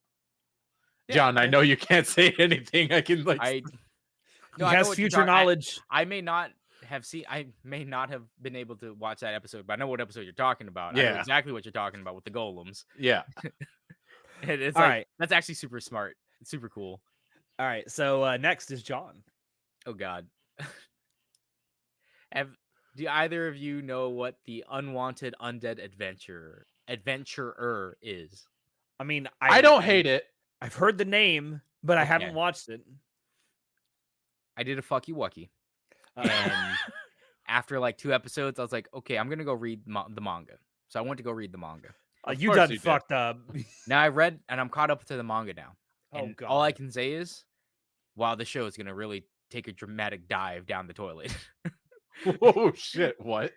Yeah, John, I know you can't say anything. I can like I no, He I know has what you're future talking. knowledge. I may not have been able to watch that episode, but I know what episode you're talking about. I know Yeah. exactly what you're talking about with the golems. Yeah. And it's All like right. that's actually super smart. It's super cool. All right. So next is John. Oh God. Have do either of you know what the unwanted undead adventure adventurer is. I mean, I don't hate it. I've heard the name, but I haven't Okay. watched it. I did a fucky wucky, Uh, and after like 2 episodes, I was like, okay, I'm gonna go read the manga. So I went to go read the manga. Of you course done you did. fucked up. Now I read and I'm caught up to the manga now. Oh And all I god. can say is, wow, the show is gonna really take a dramatic dive down the toilet. Oh shit! What?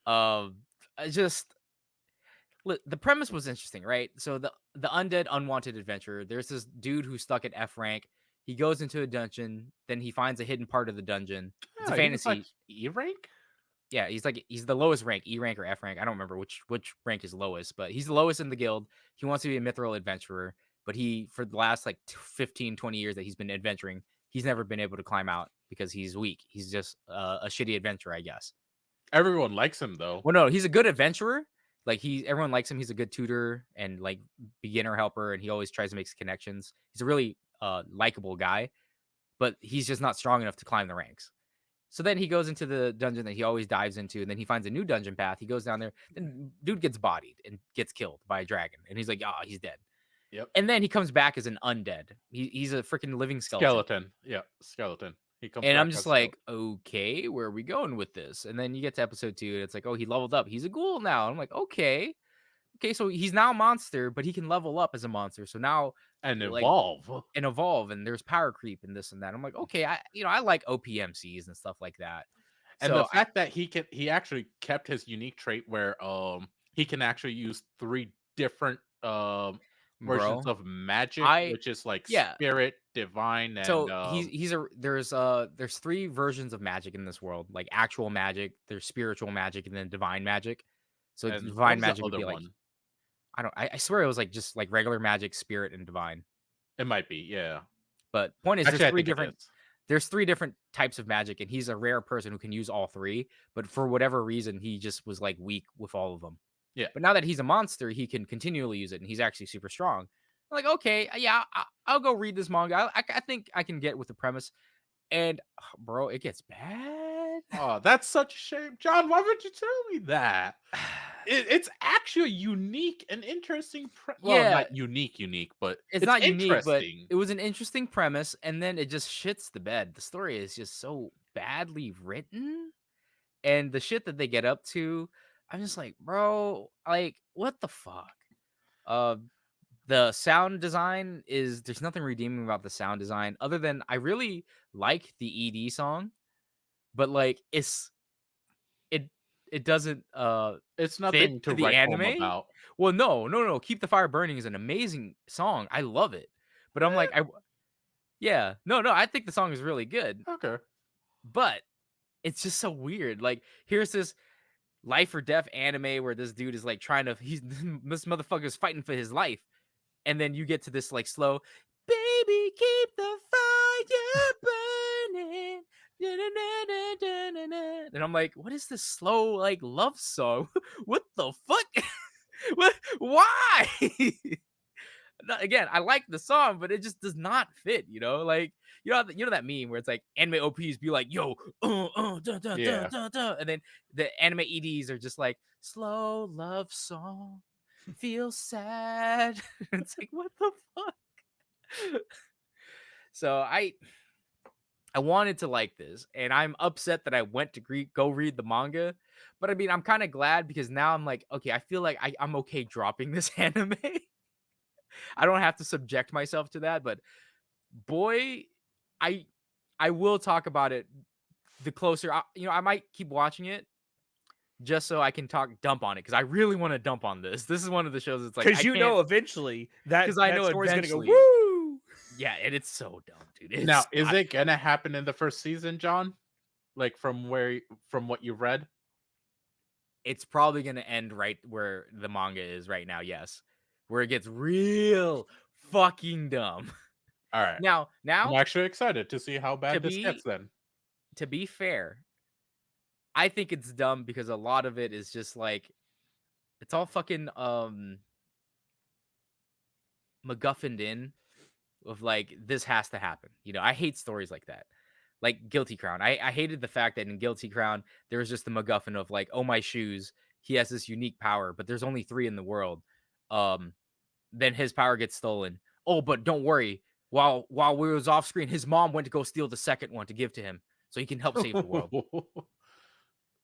um, I just the premise was interesting, right? So the undead unwanted adventurer. There's this dude who's stuck at F rank. He goes into a dungeon, then he finds a hidden part of the dungeon. It's a Yeah, he was like fantasy. E rank. Yeah, he's the lowest rank, E rank or F rank. I don't remember which rank is lowest, but he's the lowest in the guild. He wants to be a mithril adventurer, but he for the last like 15, 20 years that he's been adventuring, he's never been able to climb out because he's weak. He's just a shitty adventurer, I guess. Everyone likes him though. Well, no, he's a good adventurer. Like everyone likes him. He's a good tutor and like beginner helper, and he always tries to make connections. He's a really likable guy, but he's just not strong enough to climb the ranks. So then he goes into the dungeon that he always dives into, and then he finds a new dungeon path. He goes down there, then dude gets bodied and gets killed by a dragon, and he's like, "Ah, he's dead." Yep. And then he comes back as an undead. He's a freaking living skeleton. Skeleton. Yeah, skeleton. He comes And back I'm just as like, okay, where are we going with this? And then you get to episode 2, and it's like, oh, he leveled up. He's a ghoul now. I'm like, okay, so he's now a monster, but he can level up as a monster. So now, and like, evolve. and evolve, and there's power creep and this and that. I'm like, okay, I like OPMCs and stuff like that. And the So fact that he actually kept his unique trait where he can actually use 3 different versions bro, of magic, I which is like yeah. spirit, divine, and So there's 3 versions of magic in this world, like actual magic, there's spiritual magic, and then divine magic. So what divine was the magic would other be like one? I swear it was like just like regular magic, spirit, and divine. It might be, yeah. But point is, Actually, I think it is. there's 3 different types of magic, and he's a rare person who can use all 3. But for whatever reason, he just was like weak with all of them. Yeah. But now that he's a monster, he can continually use it, and he's actually super strong. I'm like, okay, yeah, I'll go read this manga. I think I can get with the premise. And bro, it gets bad. Oh, that's such a shame. John, why would you tell me that? It's actually unique and interesting well, Yeah, not unique, but it's it's not unique, but interesting. it was an interesting premise, and then it just shits the bed. The story is just so badly written, and the shit that they get up to, I'm just like, bro, like, what the fuck? Uh, the sound design is there's nothing redeeming about the sound design other than I really like the ED song, but like it it doesn't It's fit nothing to to the write home anime. about. Well, no. Keep the Fire Burning is an amazing song. I love it. But I'm like, yeah, no, I think the song is really good, Okay. but it's just so weird. Like, here's this life or death anime where this dude is like trying to he's this motherfucker's fighting for his life. And then you get to this like slow, baby, keep the fire burning. And I'm like, what is this slow like love song? What the fuck? What? Why? Again, I like the song, but it just does not fit. Like you know that meme where it's like anime OPs be like, yo, dun, dun, dun, Yeah. dun, dun. And then the anime EDs are just like slow love song, feel sad. It's like what the fuck. So I wanted to like this, and I'm upset that I went to go read the manga. But I mean, I'm kind of glad because now I'm like, okay, I feel like I'm okay dropping this anime. I don't have to subject myself to that, but boy, I I will talk about it the closer. I might keep watching it just so I can talk dump on it because I really want to dump on this. This is one of the shows that's like I Because can't eventually because that I that know story's gonna go eventually. woo. Yeah, and it's so dumb, dude. It's Now, is it gonna happen in the first season, John? Like from what you read? it's probably gonna end right where the manga is right now. Yes, where it gets real fucking dumb. All right. Now, I'm actually excited to see how to bad this gets be then. to be fair, I think it's dumb because a lot of it is just like it's all fucking MacGuffined in of like this has to happen. I hate stories like that. Like Guilty Crown. I hated the fact that in Guilty Crown there was just the MacGuffin of like, oh my shoes, he has this unique power, but there's only 3 in the world. Um, then his power gets stolen. Oh, but don't worry. While we was off screen, his mom went to go steal the second one to give to him so he can help save the world.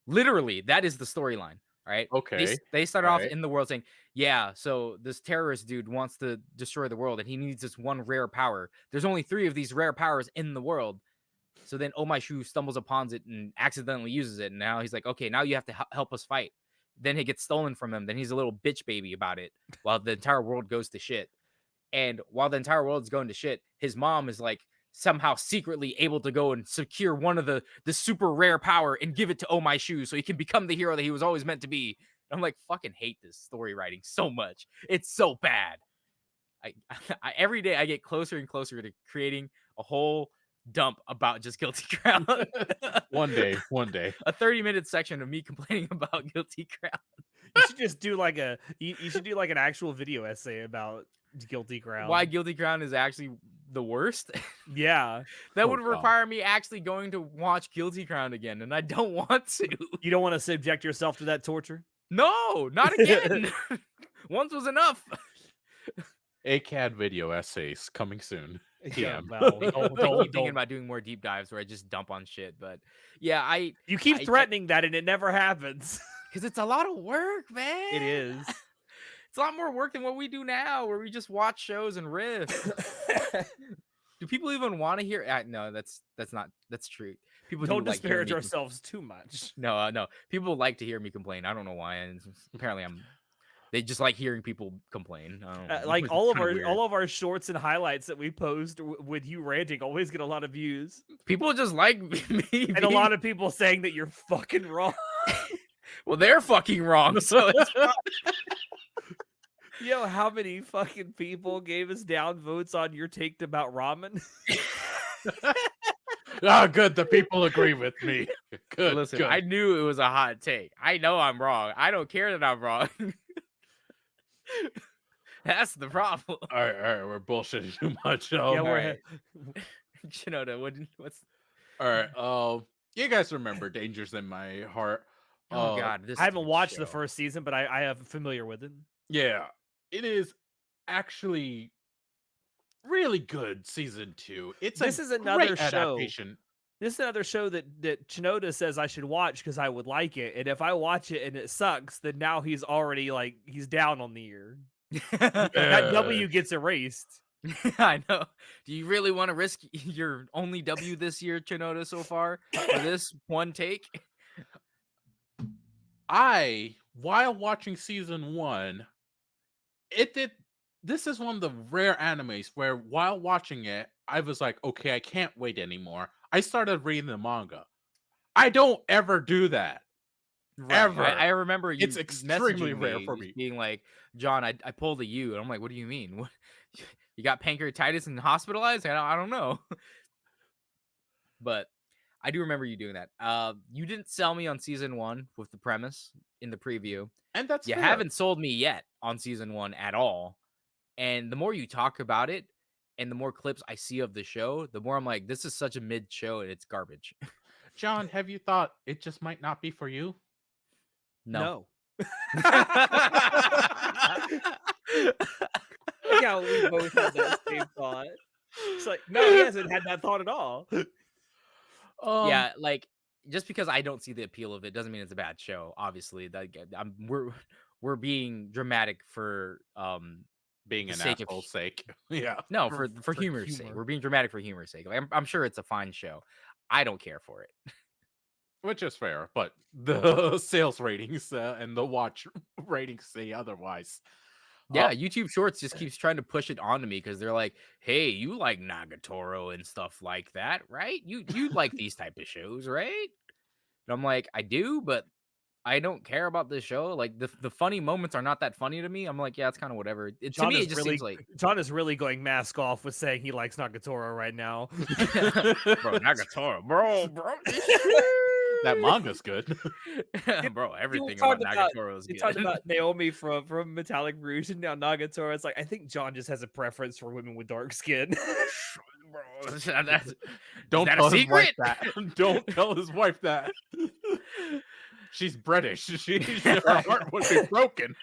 Literally, that is the storyline. Right? Okay. They started All off right. in the world saying, "Yeah, so this terrorist dude wants to destroy the world, and he needs this one rare power. There's only 3 of these rare powers in the world." So then Oh My Shoe stumbles upon it and accidentally uses it. And now he's like, okay, now you have to help us fight. Then it gets stolen from him. Then he's a little bitch baby about it while the entire world goes to shit. And while the entire world is going to shit, his mom is like somehow secretly able to go and secure one of the super rare power and give it to Oh My Shoe so he can become the hero that he was always meant to be. I'm like, fucking hate this story writing so much. It's so bad. I, I every day I get closer and closer to creating a whole dump about just Guilty Crown. One day. A 30-minute section of me complaining about Guilty Crown. You should just do like you should do like an actual video essay about Guilty Crown. Why Guilty Crown is actually the worst. Yeah. That Oh, would God. require me actually going to watch Guilty Crown again, and I don't want to. You don't want to subject yourself to that torture? No, not again. Once was enough. ACAD video essays coming soon. Yeah, PM. well, I keep thinking don't. about doing more deep dives where I just dump on shit, but yeah, You keep I- threatening that and it never happens. because it's a lot of work, man. It is. It's a lot more work than what we do now, where we just watch shows and riff. Do people even want to hear? No, that's true. People Don't do like hearing disparage me ourselves too much. no. People like to hear me complain. I don't know why, and apparently they just like hearing people complain. I don't know. Like It's all kinda weird. of our shorts and highlights that we post with you ranting always get a lot of views, People just like me, and a lot of people saying that you're fucking wrong. well, they're fucking wrong. So it's You know how many fucking people gave us down votes on your take about ramen? Good. The people agree with me. Good. listen. Good. I knew it was a hot take. I know I'm wrong. I don't care that I'm wrong. That's the problem. All right. We're bullshitting too much. Yeah, All we're right. Shinoda, what's? right. You guys remember Dangers in My Heart? Oh God, this. I haven't stupid watched the show. first season, but I am familiar with it. Yeah, it is actually really good. Season 2. This a is another great show. adaptation. This is another show that Chinoda says I should watch because I would like it, and if I watch it and it sucks, then now he's already like he's down on the year. That W gets erased. I know. Do you really want to risk your only W this year, Chinoda, so far for this one take? While watching season 1, this is one of the rare animes where while watching it, I was like, okay, I can't wait anymore. I started reading the manga. I don't ever do that. Right. Ever. I remember you It's extremely messaging rare me, for just me. being like, John, I pulled a U. And I'm like, what do you mean? What? You got pancreatitis and hospitalized? I don't know. But I do remember you doing that. You didn't sell me on season 1 with the premise in the preview. And that's You fair. haven't sold me yet on season 1 at all. And the more you talk about it and the more clips I see of the show, the more I'm like, this is such a mid show and it's garbage. John, have you thought it just might not be for you? No. Yeah, we both had that same thought. It's like, no, he hasn't had that thought at all. Yeah, like just because I don't see the appeal of it doesn't mean it's a bad show. Obviously, we're being dramatic for being the an sake of asshole's sake. Yeah. no for humor's sake. humor. We're being dramatic for humor's sake. Like, I'm sure it's a fine show. I don't care for it. Which is fair, but the sales ratings and the watch ratings say otherwise. Yeah, YouTube Shorts just keeps trying to push it onto me because they're like, "Hey, you like Nagatoro and stuff like that, right? You like these type of shows, right?" And I'm like, "I do, but I don't care about this show. Like the funny moments are not that funny to me." I'm like, "Yeah, it's kind of whatever." To me, it just seems like John is really going mask off with saying he likes Nagatoro right now. bro, Nagatoro, bro. That manga's good. Bro, everything talked about about- Nagatoro is You good. talked about Naomi from Metallic Rouge and now Nagatoro. It's like I think John just has a preference for women with dark skin. Bro, Don't that a tell his wife secret? that. Don't tell his wife that. She's British. Her heart would be broken.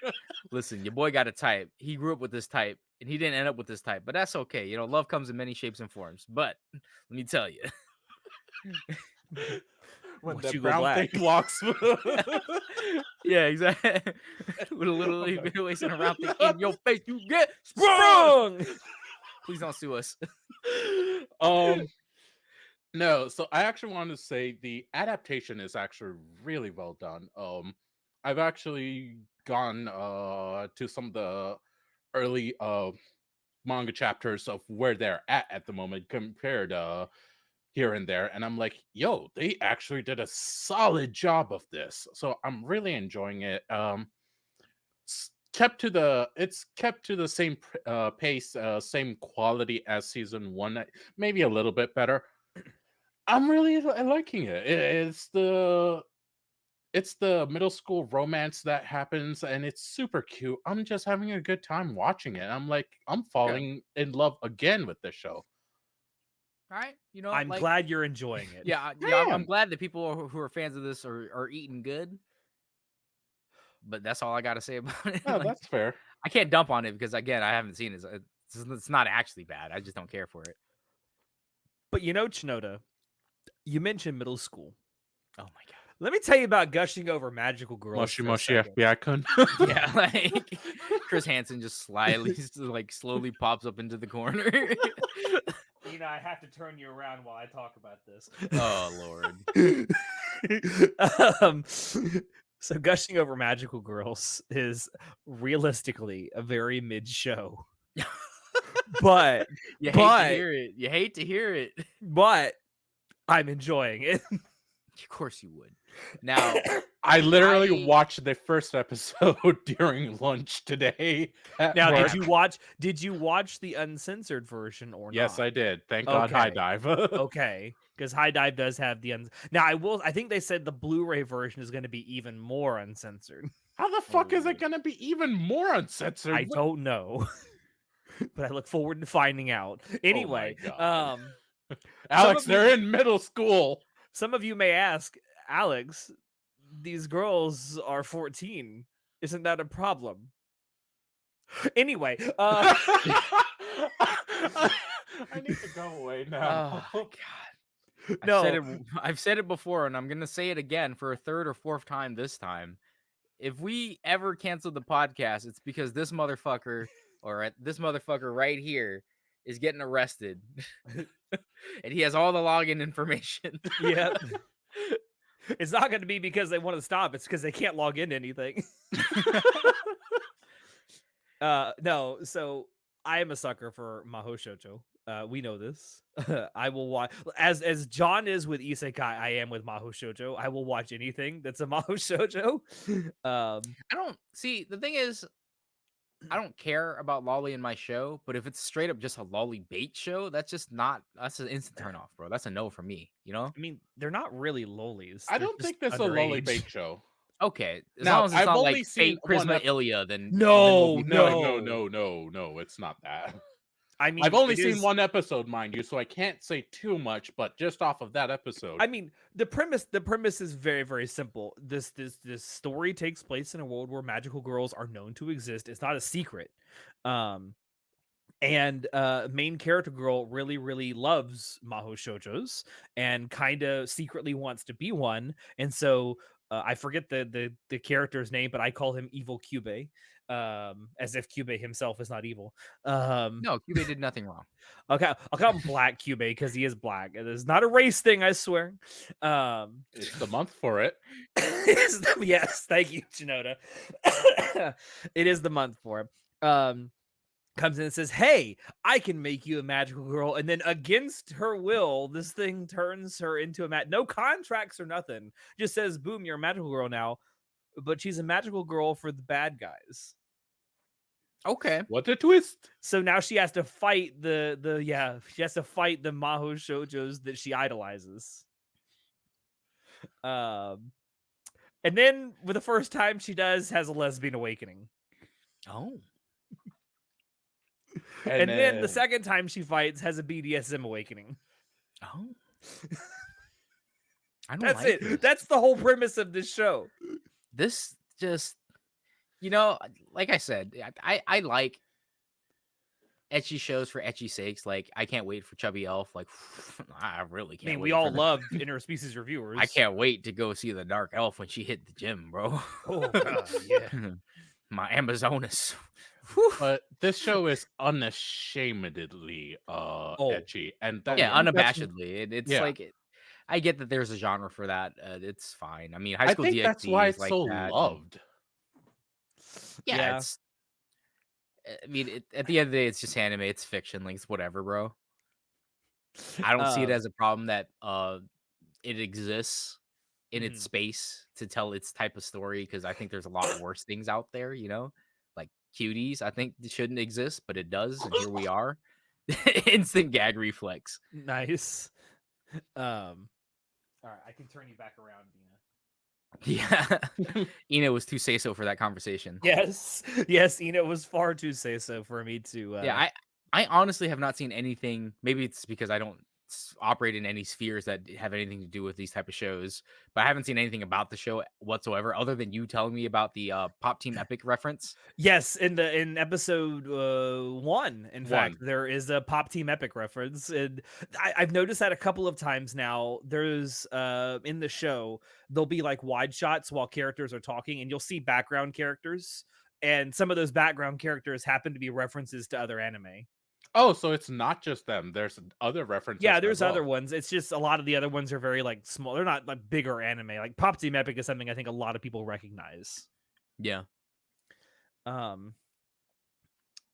Listen, your boy got a type. He grew up with this type, and he didn't end up with this type. But that's okay. You know, love comes in many shapes and forms. But let me tell you, When Once the you go brown black. thing walks. yeah, exactly. With a little waist and a round thing in your face, you get sprung. Sprung! Please don't sue us. um, no. So I actually want to say the adaptation is actually really well done. I've actually gone to some of the early manga chapters of where they're at the moment compared here and there, and I'm like, yo, they actually did a solid job of this, so I'm really enjoying it. It's kept to the same pace, same quality as season one, maybe a little bit better. I'm really liking it. It's the middle school romance that happens, and it's super cute. I'm just having a good time watching it. I'm like, I'm falling in love again with this show. All right, you know, I'm like, glad you're enjoying it. yeah, I'm Man, glad that people who are fans of this are eating good. But that's all I got to say about it. no, Like, that's fair. I can't dump on it because again, I haven't seen it. It's not actually bad. I just don't care for it. But you know, Chinoda, you mentioned middle school. Oh my god. Let me tell you about gushing over magical girls Mushy for a mushy second. FBI kun. Yeah, like Chris Hansen just slowly pops up into the corner. You know, I have to turn you around while I talk about this. Oh Lord. um, so gushing over magical girls is realistically a very mid show. but You hate But- to hear it. You hate to hear it. but I'm enjoying it. Of course you would. Now, I literally I- watched the first episode during lunch today. at Now, work. did you watch the uncensored version or Yes, not? I did. Thank God, High Okay. Dive. Okay, because High Dive does have the now. I think they said the Blu-ray version is going to be even more uncensored. How the fuck is Oh. it gonna be even more uncensored? I don't know, but I look forward to finding out. Anyway, God. some Alex, of you- they're in middle school. some of you may ask, Alex, these girls are 14. Isn't that a problem? Anyway, I need to go away now. Oh god. no, I've said it before, and I'm gonna say it again for a third or fourth time this time. If we ever cancel the podcast, it's because this motherfucker this motherfucker right here is getting arrested. And he has all the login information. Yep. It's not going to be because they want to stop. It's because they can't log into anything. No, so I am a sucker for Mahou Shoujo. We know this. I will watch as John is with Isekai. I am with Mahou Shoujo. I will watch anything that's a Mahou Shoujo. I don't see the thing is I don't care about lolly in my show, but if it's straight up just a lolly bait show, that's an instant turn off, bro. That's a no for me, you know? I mean, they're not really lolis. I They're don't just think this is a lolly underage. bait show. Okay. As Now, long as it's I've not only like seen fake one Prisma Ilia, then No, we'll be no. No, it's not that. I mean, I've only it seen is- one episode, mind you, so I can't say too much, but just off of that episode. I mean, the premise is very, very simple. This story takes place in a world where magical girls are known to exist. It's not a secret. And main character girl really, really loves Mahou Shoujos and kind of secretly wants to be one. And so I forget the character's name, but I call him Evil Cube, as if Cube himself is not evil. No, Cube did nothing wrong. Okay, I'll call him Black Cube because he is black. It is not a race thing, I swear. It's the month for it. Yes, thank you, Chinoda. It is the month for him. Comes in and says, "Hey, I can make you a magical girl," and then against her will, this thing turns her into a no contracts or nothing. Just says, "Boom, you're a magical girl now." But she's a magical girl for the bad guys. Okay. What a twist! So now she has to fight she has to fight the Mahou Shoujos that she idolizes. And then for the first time she has a lesbian awakening. Oh. And then the second time she fights has a BDSM awakening. Oh. I don't That's like it. this. That's the whole premise of this show. this just, you know, like I said, I like ecchi shows for ecchi sakes. Like, I can't wait for Chubby Elf. Like, I really I can't mean, we wait for all the. love interspecies I reviewers. can't wait to go see the Dark Elf when she hit the gym, bro. Oh god, yeah. My Amazonas. Whew. But this show is unashamedly Oh, etchy, and oh that Yeah, yeah. that's unabashedly. It's yeah. like I get that there's a genre for that. It's fine. I mean, High I School think that's why DxD is it's like so that. And loved. yeah, Yeah. it's. I mean, at the end of the day, it's just anime. It's fiction. Like, it's whatever, bro. I don't see it Um, as a problem that it exists in its mhm. space to tell its type of story, because I think there's a lot worse things out there, like cuties. I think it shouldn't exist, but it does, and here we are. Instant gag reflex. Nice. Um, all right, I can turn you back around, Dina. Yeah. Ina was too say so for that conversation. Yes, yes, Ina was far too say so for me to. Yeah, I honestly have not seen anything. Maybe it's because I don't operate in any spheres that have anything to do with these type of shows, but I haven't seen anything about the show whatsoever, other than you telling me about the Pop Team Epic reference. Yes, in episode 1, in fact, One. there is a Pop Team Epic reference, and I've noticed that a couple of times now. There's in the show there'll be like wide shots while characters are talking, and you'll see background characters, and some of those background characters happen to be references to other anime. Oh, so it's not just them. There's other Yeah, references as there's other well. ones. It's just a lot of the other ones are very like small. They're not like bigger anime. Like Pop Team Epic is something I think a lot of people recognize. Yeah. Um,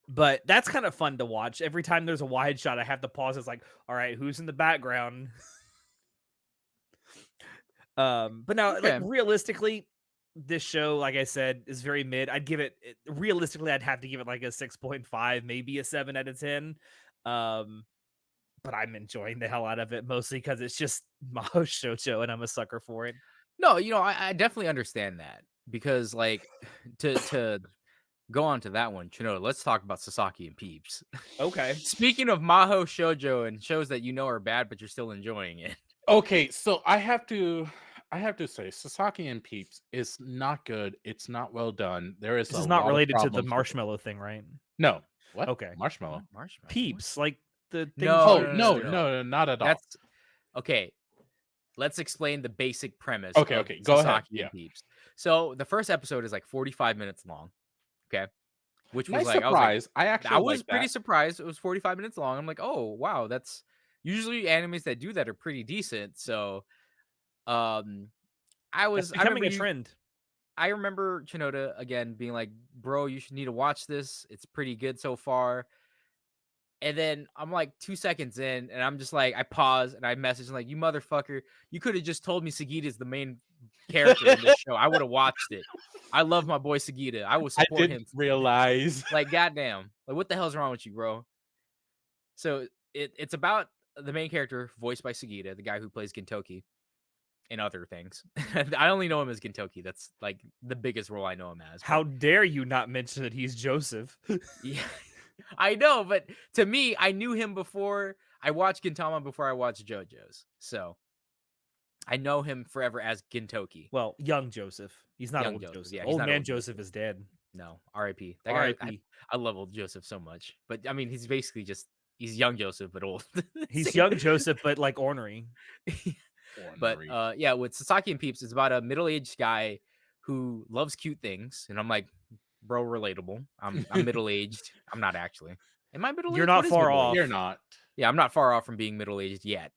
but that's kind of fun to watch. Every time there's a wide shot, I have to pause. It's like, all right, who's in the background? But now, like Okay. realistically, this show, like I said, is very mid. I'd give it realistically, I'd have to give it like a 6.5, maybe a 7 out of 10. Um, but I'm enjoying the hell out of it mostly because it's just Mahou Shoujo, and I'm a sucker for it. No, I definitely understand that, because like to go on to that one, Chinoda, let's talk about Sasaki and Peeps. Okay. Speaking of Maho Shoujo and shows that are bad but you're still enjoying it. Okay, so I have to say Sasaki and Peeps is not good. It's not well done. There is This a is not lot of related to the problems with it. marshmallow thing, right? No. What? Okay. Marshmallow? What marshmallow? What? Peeps, like the things No, you no, Oh, eat no, in the no, no, no, cereal. no. no, not at all. That's okay. Let's explain the basic premise Okay, of okay. Go ahead. Sasaki Yeah. and Peeps. So the first episode is like 45 minutes long. Okay. Which was Nice like, I was like, surprise. I I actually was like pretty that. surprised. It was 45 minutes long. I'm like, oh wow, that's usually animes that do that are pretty decent. So um That's I remember becoming a trend. I remember Chinoda again being like, bro, you should need to watch this. It's pretty good so far. And then I'm like 2 seconds in, and I'm just like, I pause and I message him like, you motherfucker, you could have just told me Sagita is the main character in this show. I would have watched it. I love my boy Sagita. I will I support didn't him. realize. Like, goddamn. Like, what the hell's wrong with you, bro? So it's about the main character, voiced by Sagita, the guy who plays Gintoki and other things. I only know him as Gintoki. That's like the biggest role I know him as. How But dare you not mention that he's Joseph? yeah, I know. But to me, I knew him before I watched Gintama, before I watched JoJo's. So I know him forever as Gintoki, Well, young Joseph. He's not young old Joseph. Joseph. Yeah, he's Old not man old Joseph Joseph. is dead. No, R.I.P. That guy. R.I.P. I love old Joseph so much. But I mean, he's basically just he's young Joseph, but old. He's Same. young Joseph, but like ornery. But Ornery. yeah, with Sasaki and Peeps, it's about a middle-aged guy who loves cute things, and I'm like, bro, relatable. I'm middle-aged. I'm not actually. Am I You're middle-aged? not What is far middle-aged? You're off. not. Yeah, I'm not far off from being middle-aged yet.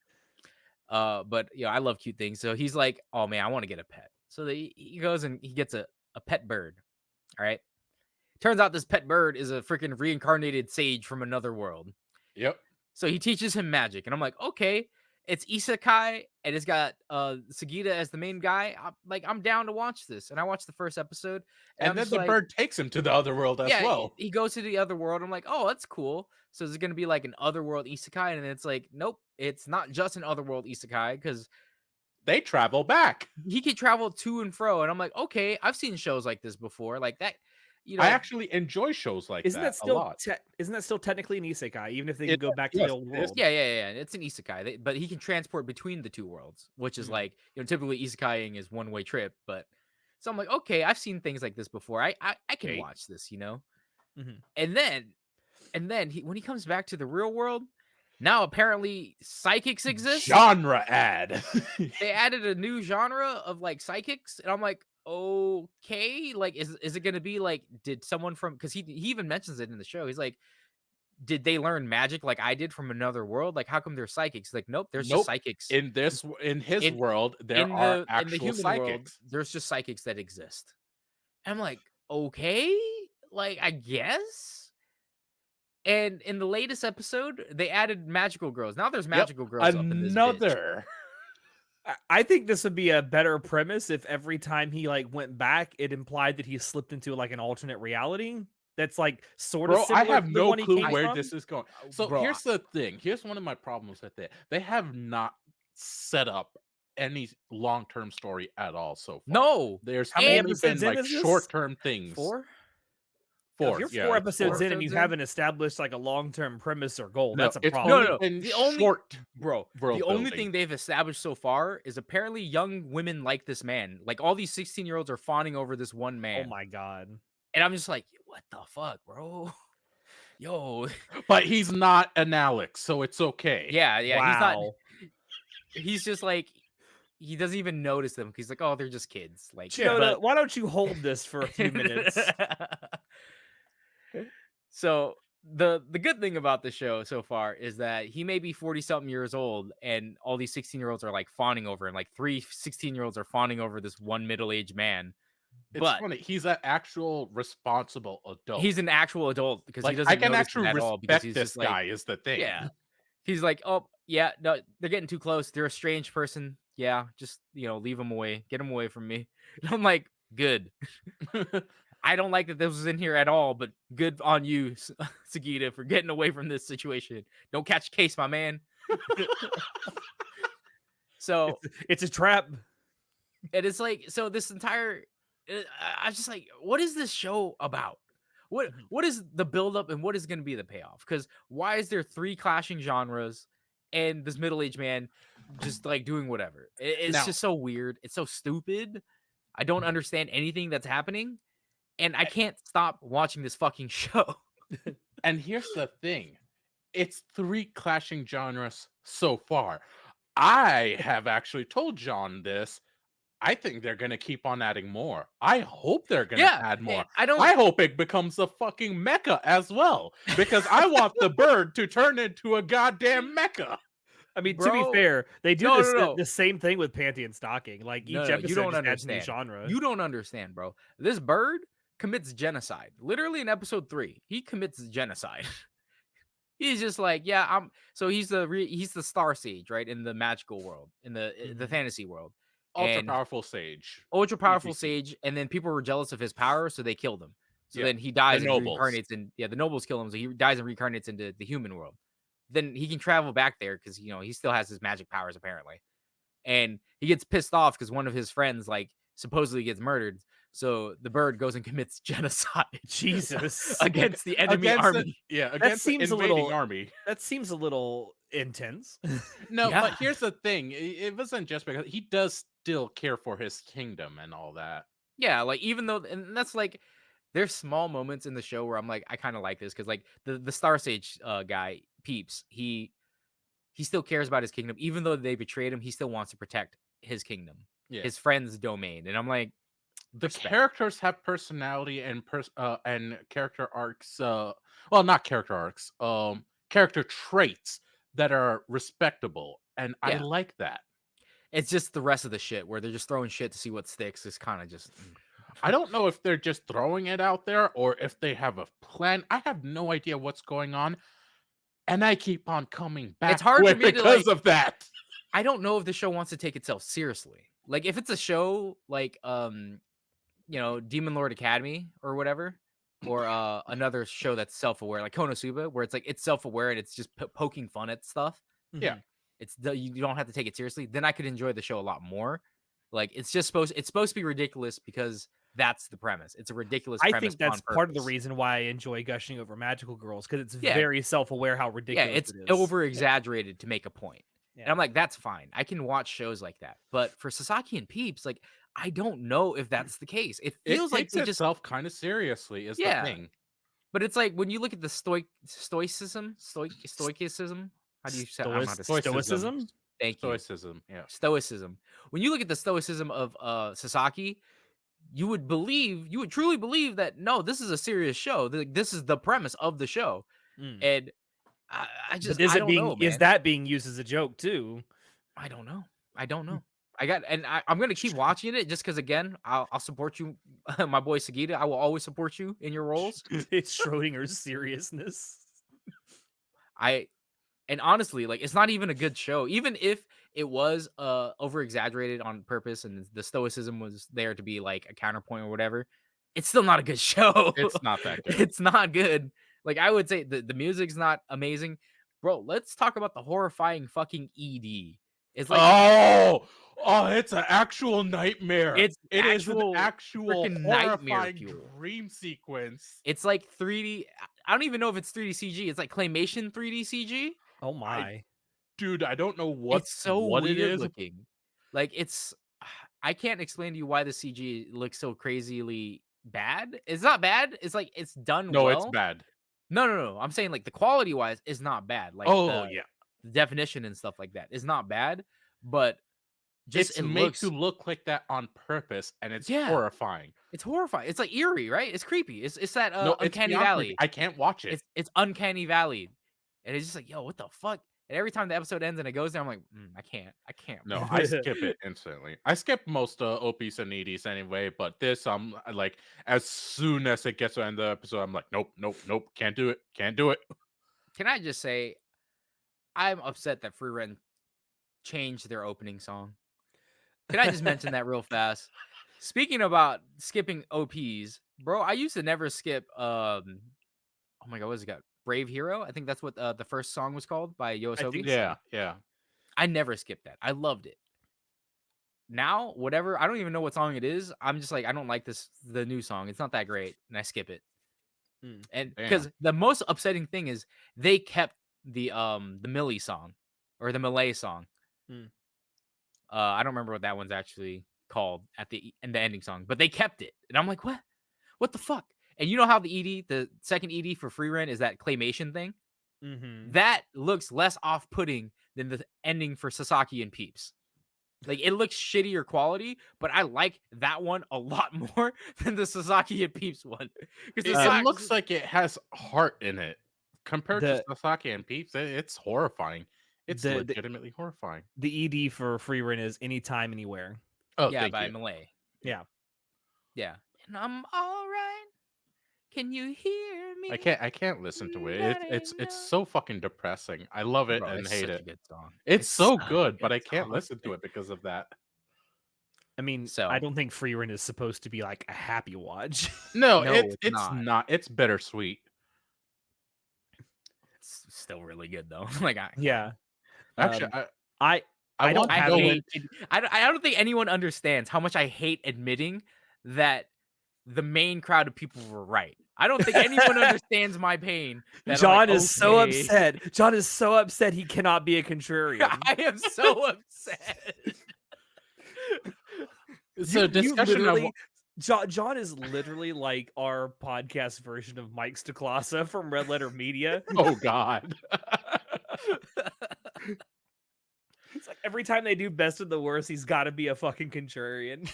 But I love cute things. So he's like, oh man, I want to get a pet. So he goes and he gets a pet bird. All right. Turns out this pet bird is a freaking reincarnated sage from another world. Yep. So he teaches him magic, and I'm like, okay, it's isekai, and it's got Sagita as the main guy. I'm down to watch this. And I watched the first episode, and And I'm then just the like, bird takes him to the other world as yeah, well. he goes to the other world. I'm like, oh, that's cool. So is it gonna be like an otherworld isekai? And it's like, nope, it's not just an otherworld isekai, because They travel back. he could travel to and fro. And I'm like, okay, I've seen shows like this before, like that. I actually enjoy shows like Isn't that that a still lot. isn't that still technically an isekai, even if they can It go back to the yes, old it is. world? yeah. It's an isekai, but he can transport between the two worlds, which is Mhm. like, typically isekaiing is one way trip, but So I'm like, okay, I've seen things like this before. I can Okay. watch this, you know. Mhm. And then when he comes back to the real world, now apparently psychics exist. Genre ad. They added a new genre of like psychics, and I'm like, okay, like is it gonna be like did someone from because he even mentions it in the show. He's like, did they learn magic like I did from another world? Like, how come they're psychics? Like, nope, there's just Nope. psychics. In his In world, there are in the actual human world, psychics. there's just psychics that exist. And I'm like, okay, like I guess. And in the latest episode, they added magical girls. Now there's Yep. magical girls up in this bitch. Another. I think this would be a better premise if every time he like went back, it implied that he slipped into like an alternate reality that's like sort of Bro, I similar have to the no one he clue came where from. this is going. So Bro, here's the thing. Here's one of my problems with it. They have not set up any long-term story at all so far. no. There's How many And only episodes been in like is this? short-term things. 4? If Four. you're Yeah, 4 it's episodes four. in and you Episodes in? haven't established like a long-term premise or goal, No, that's a it's problem. only No. been The only short bro, world the only building. thing they've established so far is apparently young women like this man. Like all these 16-year-olds are fawning over this one Oh man. my god. And I'm just like, what the fuck, bro? Yo. But he's not an Alex, so it's okay. Yeah, Wow. he's just like he doesn't even notice them. He's like, oh, they're just kids. Like, Chioda, why don't you hold this for a few minutes? So the good thing about the show so far is that he may be 40 something years old and all these 16-year-olds are like fawning over him. Like 3 16-year-olds are fawning over this one middle-aged man. It's But funny. He's an actual responsible adult. he's an actual adult because he Like I doesn't can notice it actually at all because respect he's this just like, guy is the thing. yeah. He's like, "Oh, yeah, no, they're getting too close. They're a strange person. Yeah, just, leave them away. Get them away from me." And I'm like, "Good. I don't like that this was in here at all, but good on you, Sagita, for getting away from this situation. Don't catch a case, my man." So, It's a trap. and it's like, so this entire I was just like, what is this show about? What is the buildup and what is going to be the payoff? Because why is there 3 clashing genres and this middle-aged man just like doing whatever? It's Now, just so weird. It's so stupid. I don't understand anything that's happening, and I can't stop watching this fucking show. and here's the thing. It's 3 clashing genres so far. I have actually told John this. I think they're gonna keep on adding more. I hope they're gonna Yeah, add more. I don't. I hope it becomes a fucking mecha as well. Because I want the bird to turn into a goddamn mecha. I mean, to be Bro, fair, they do no, this no, no. the same thing with Panty and Stocking. Like No, each no, you episode don't just adds a new understand. genre. You don't understand, bro. This bird commits genocide. Literally in episode 3, he commits genocide. He's just like, yeah, so he's the star sage, right? In the magical world, in the Mhm. fantasy world. Ultra And powerful sage. ultra powerful UPC. sage, and then people were jealous of his power, so they killed him. So Yeah, then he the dies and nobles. reincarnates in the nobles kill him, so he dies and reincarnates into the human world. Then he can travel back there because he still has his magic powers apparently. And he gets pissed off because one of his friends like supposedly gets murdered. So the bird goes and commits genocide Jesus. against the enemy Against the- army. yeah, against the seems a invading little- army. That seems a little intense. No, Yeah. but here's the thing. It wasn't just because he does still care for his kingdom and all that. Yeah, like even though, and that's like, there's small moments in the show where I'm like, I kind of like this because like the Star Sage guy Peeps, he still cares about his kingdom, even though they betrayed him. He still wants to protect his kingdom, Yeah. his friend's domain, and I'm like, The respect. characters have personality and character arcs. Well, not character arcs. Character traits that are respectable, and I Yeah. like that. It's just the rest of the shit where they're just throwing shit to see what sticks. Is kind of just. I don't know if they're just throwing it out there or if they have a plan. I have no idea what's going on, and I keep on coming back. It's hard for me to, because like- of that. I don't know if the show wants to take itself seriously. Like if it's a show like Demon Lord Academy or whatever, or another show that's self-aware like Konosuba, where it's like it's self-aware and it's just poking fun at stuff. Yeah. You don't have to take it seriously. Then I could enjoy the show a lot more. Like it's supposed to be ridiculous because that's the premise. It's a ridiculous I premise think that's on part of the purpose. reason why I enjoy gushing over Magical Girls, because it's Yeah. very self-aware how Yeah, ridiculous it's it is. over exaggerated to make a point. And Yeah. I'm like, that's fine. I can watch shows like that. But for Sasaki and Peeps, like I don't know if that's the case. It It feels like takes they just itself kind of seriously, is the yeah, thing. but it's like when you look at the stoicism. How do you say? I don't know how to. Stoicism. Stoicism? Thank you. Stoicism, yeah. Stoicism. When you look at the stoicism of Sasaki, you would truly believe that no, this is a serious show. This is the premise of the show, Mm. and But I don't know, is man. that being used as a joke too? I don't know. I don't know. I'm gonna keep watching it just because again, I'll support you, my boy Sagita. I will always support you in your roles. It's Schrodinger's seriousness. I And honestly, like it's not even a good show. Even if it was over exaggerated on purpose and the stoicism was there to be like a counterpoint or whatever, it's still not a good show. It's not that good. It's not good. Like I would say the music's not amazing. Bro, let's talk about the horrifying fucking ED. It's like It's an actual nightmare. it's It is an actual actual freaking nightmare horrifying fuel. dream sequence. It's like 3D. I don't even know if it's 3D CG. It's like claymation 3D CG. Oh my. Dude, I don't know It's so what it weird is. looking. Like it's I can't explain to you why the CG looks so crazily bad. It's not bad. It's like it's done No, it's well. bad. No. I'm saying like the quality wise is not bad. Like Oh the yeah. definition and stuff like that is not bad, but just It's it made to looks look like that on purpose, and it's yeah, horrifying. it's horrifying. It's like eerie, right? It's creepy. It's that No, it's uncanny beyond creepy. valley. I can't watch it. It's uncanny valley. And it's just like, yo, what the fuck? And every time the episode ends and it goes there, I'm like, I can't. No, Bro. I skip it instantly. I skip most OPs and EDs anyway, but this I'm like as soon as it gets to the end of the episode, I'm like, nope, can't do it. Can't do it. Can I just say, I'm upset that Free Rent changed their opening song. Can I just mention that real fast? Speaking about skipping OPs, bro, I used to never skip oh my god, what is it got? Brave Hero? I think that's what the first song was called by I think Yoasobi. so. Yeah. I never skipped that. I loved it. Now, whatever, I don't even know what song it is. I'm just like, I don't like the new song. It's not that great, and I skip it. Mm. And Damn. because the most upsetting thing is they kept the Millie song or the Malay song. Mm. I don't remember what that one's actually called in the ending song, but they kept it, and I'm like, what? What the fuck? And you know how the second ED for Free Rent is that claymation thing? Mm-hmm. That looks less off-putting than the ending for Sasaki and Peeps. Like it looks shittier quality, but I like that one a lot more than the Sasaki and Peeps one. Because It looks like it has heart in it. Compared to The- Sasaki and Peeps, it's horrifying. It's the- legitimately horrifying. The ED for Free Rent is anytime, anywhere. Oh, yeah, thank by you. Malay. Yeah. Yeah. And I'm all right. Can you hear me? I can't listen to it. That It's ain't so fucking depressing. I love it Bro, and it's hate such it. a good song. It's so such a good, but I can't song. listen to it because of that. I mean, So- I don't think Free Rent is supposed to be like a happy watch. No, No, it's it's not. not. It's bittersweet. It's still really good though. Like Yeah. Actually, I I don't want to have go any- in. I don't think anyone understands how much I hate admitting that the main crowd of people were right. I don't think anyone understands my pain. that I'm John like, is so okay. upset. John is so upset he cannot be a contrarian. I am so upset. So discussion of literally, John is literally like our podcast version of Mike Stoklasa from Red Letter Media. oh god. It's like every time they do best of the worst, he's got to be a fucking contrarian.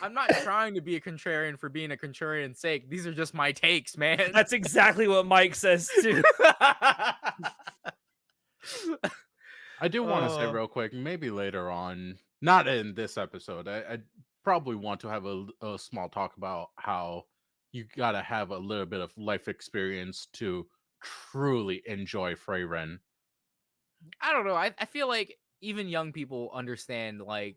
I'm not trying to be a contrarian for being a contrarian's sake. These are just my takes, man. That's exactly what Mike says too. I do want to say Oh. real quick, maybe later on, not in this episode. I probably want to have a small talk about how you gotta have a little bit of life experience to truly enjoy Freyren. I don't know. I feel like even young people understand like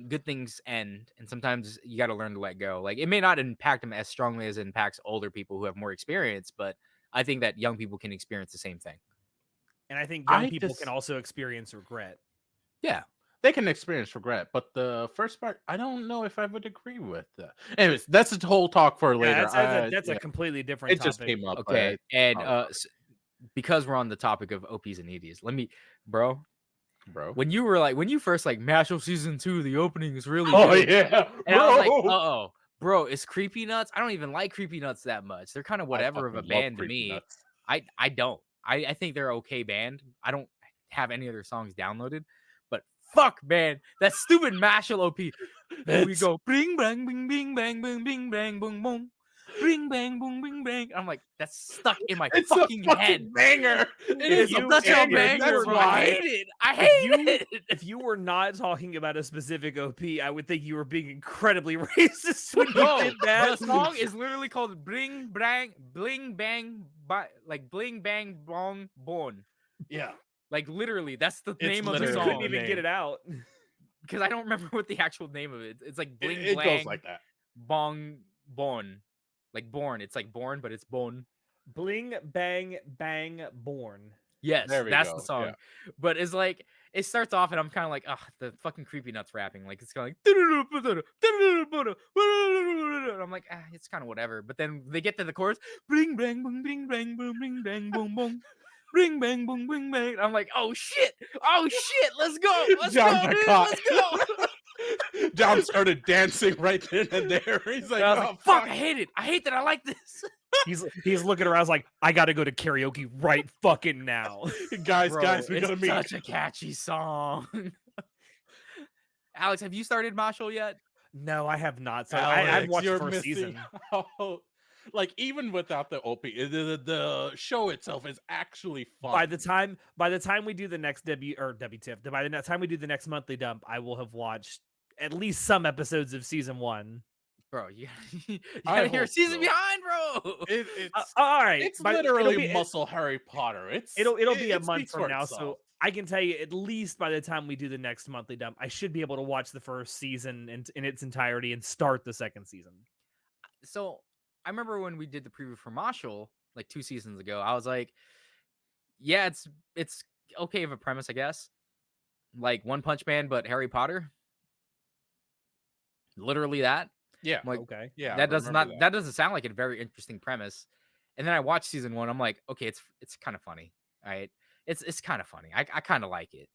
good things end, and sometimes you got to learn to let go. Like it may not impact them as strongly as it impacts older people who have more experience, but I think that young people can experience the same thing. And I think young I people just- can also experience regret. Yeah. They can experience regret, but the first part, I don't know if I would agree with that. Anyways, that's a whole talk for later. That's a completely different it topic. just came up. Okay. And Oh. because we're on the topic of OPs and EDs, bro, bro. When you first like Mashal season 2, the opening is really Oh good. yeah, And I was like, bro. uh-oh, bro, is Creepy Nuts? I don't even like Creepy Nuts that much. They're kind of I whatever of a fucking love band to Creepy me. Nuts. I don't. I think they're okay band. I don't have any other songs downloaded, but fuck, man, that stupid Mashal OP. Here we It's go. Bing bang bing bing bang boom bing bang boom boom. Bing bang boom bing bang. I'm like, that's stuck in my it's a fucking head. fucking banger. It If is a you Such a banger. banger, That's bro. I why. hate it. I if you hate it. if you were not talking about a specific OP, I would think you were being incredibly racist when you No, did that. the song is literally called Bling Bang like Bling Bang Bong Bon. Yeah, Like literally, that's the it's name of the You literally couldn't the song. even get name. it out. Because I don't remember what the actual name of it. It's like Bling It goes Blang like that. Bong Bon. Like born. It's like born, but it's bon. Bling bang bang born. Yes, There we that's the go. Yeah. song. But it's like it starts off and I'm kind of like, ah, the fucking creepy nuts rapping. Like it's kind of like and I'm like, ah, it's kind of whatever. But then they get to the chorus, bling bang boom bing bang boom bing bang boom boom. Bring bang boom bing bang. I'm like, oh shit. Oh shit. Let's go. Let's John go, got dude. caught. Let's go. John started dancing right then and there. He's And like, I was like, oh fuck, fuck. I hate it. I hate that I like this. He's looking around like, I gotta go to karaoke right fucking now. Guys, Bro, we it's gotta meet. such a catchy song. Alex, have you started Marshall yet? No, I have not. So I've Alex, watched the you're first missing season. out. Like even without the OP, the show itself is actually fun. By the time we do the next WTF, by the time we do the next monthly dump, I will have watched at least some episodes of season 1. Bro, you I you're a hope season so. behind, bro. All right, It's but literally it'll be muscle Harry Potter. it'll be a It month speaks from for now, itself. so I can tell you at least by the time we do the next monthly dump, I should be able to watch the first season in its entirety and start the second season. So I remember when we did the preview for Marshall like 2 seasons ago, I was like, yeah, it's okay of a premise, I guess. Like One Punch Man, but Harry Potter. Literally that. Yeah, I'm like, Okay. yeah, I that does remember not that. that doesn't sound like a very interesting premise. And then I watched season one. I'm like, okay, it's kind of funny. Right? It's kind of funny. I kind of like it.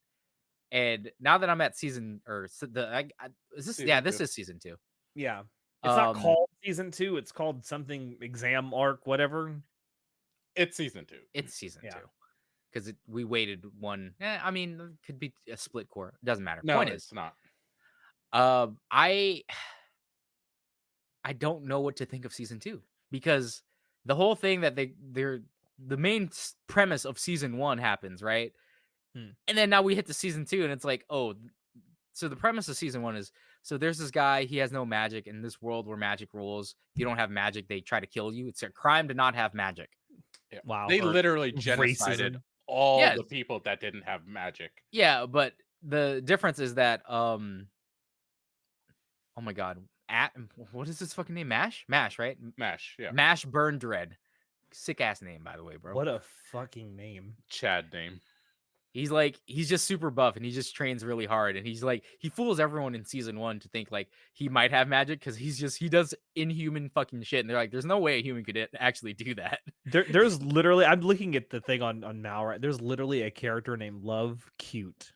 And now that I'm at season or is this Season this 2. is season 2. Yeah. It's not Um called season 2, it's called something exam arc, whatever. It's season 2. it's season Yeah. 2 because we waited one. I mean, it could be a split core. Doesn't matter. No, Point is, it's not. I don't know what to think of season 2 because the whole thing that they're the main premise of season 1 happens, right? Hmm. And then now we hit to season 2 and it's like, oh, so the premise of season 1 is so there's this guy, he has no magic in this world where magic rules. If you don't have magic, they try to kill you. It's a crime to not have magic. Yeah. Wow. They or literally genocided racism. all Yes. the people that didn't have magic. Yeah, but the difference is that oh my god, what is his fucking name? Mash, right? Mash, yeah. Mash Burn Dread. Sick ass name, by the way, bro. What a fucking name. Chad name. He's just super buff and he just trains really hard and he fools everyone in season 1 to think like he might have magic because he does inhuman fucking shit and they're like, there's no way a human could actually do that. There's literally, I'm looking at the thing on Mal, right? There's literally a character named Love Cute.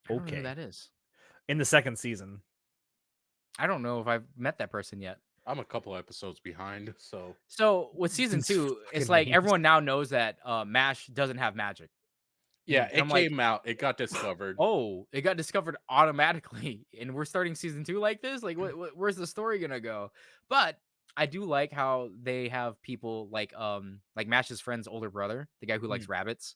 I don't know who Okay. that is. In the second season. I don't know if I've met that person yet. I'm a couple episodes behind, so So with season These 2, it's fucking like names. everyone now knows that Mash doesn't have magic. yeah, And it I'm like, came out, it got discovered. oh, it got discovered automatically, and we're starting season 2 like this. Like, where's the story gonna go? But I do like how they have people like Mash's friend's older brother, the guy who likes rabbits.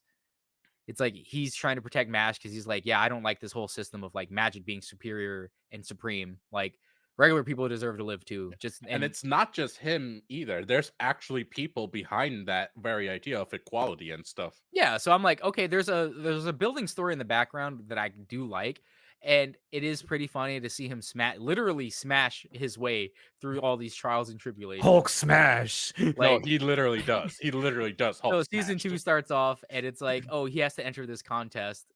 It's like he's trying to protect Mash because he's like, yeah, I don't like this whole system of like magic being superior and supreme. Like regular people deserve to live too. And it's not just him either. There's actually people behind that very idea of equality and stuff. yeah. So I'm like, okay, there's a building story in the background that I do like. And it is pretty funny to see him literally smash his way through all these trials and tribulations. Hulk smash. No, Like, he literally does. He literally does. so Hulk season smash. 2 starts off, and it's like, oh, he has to enter this contest,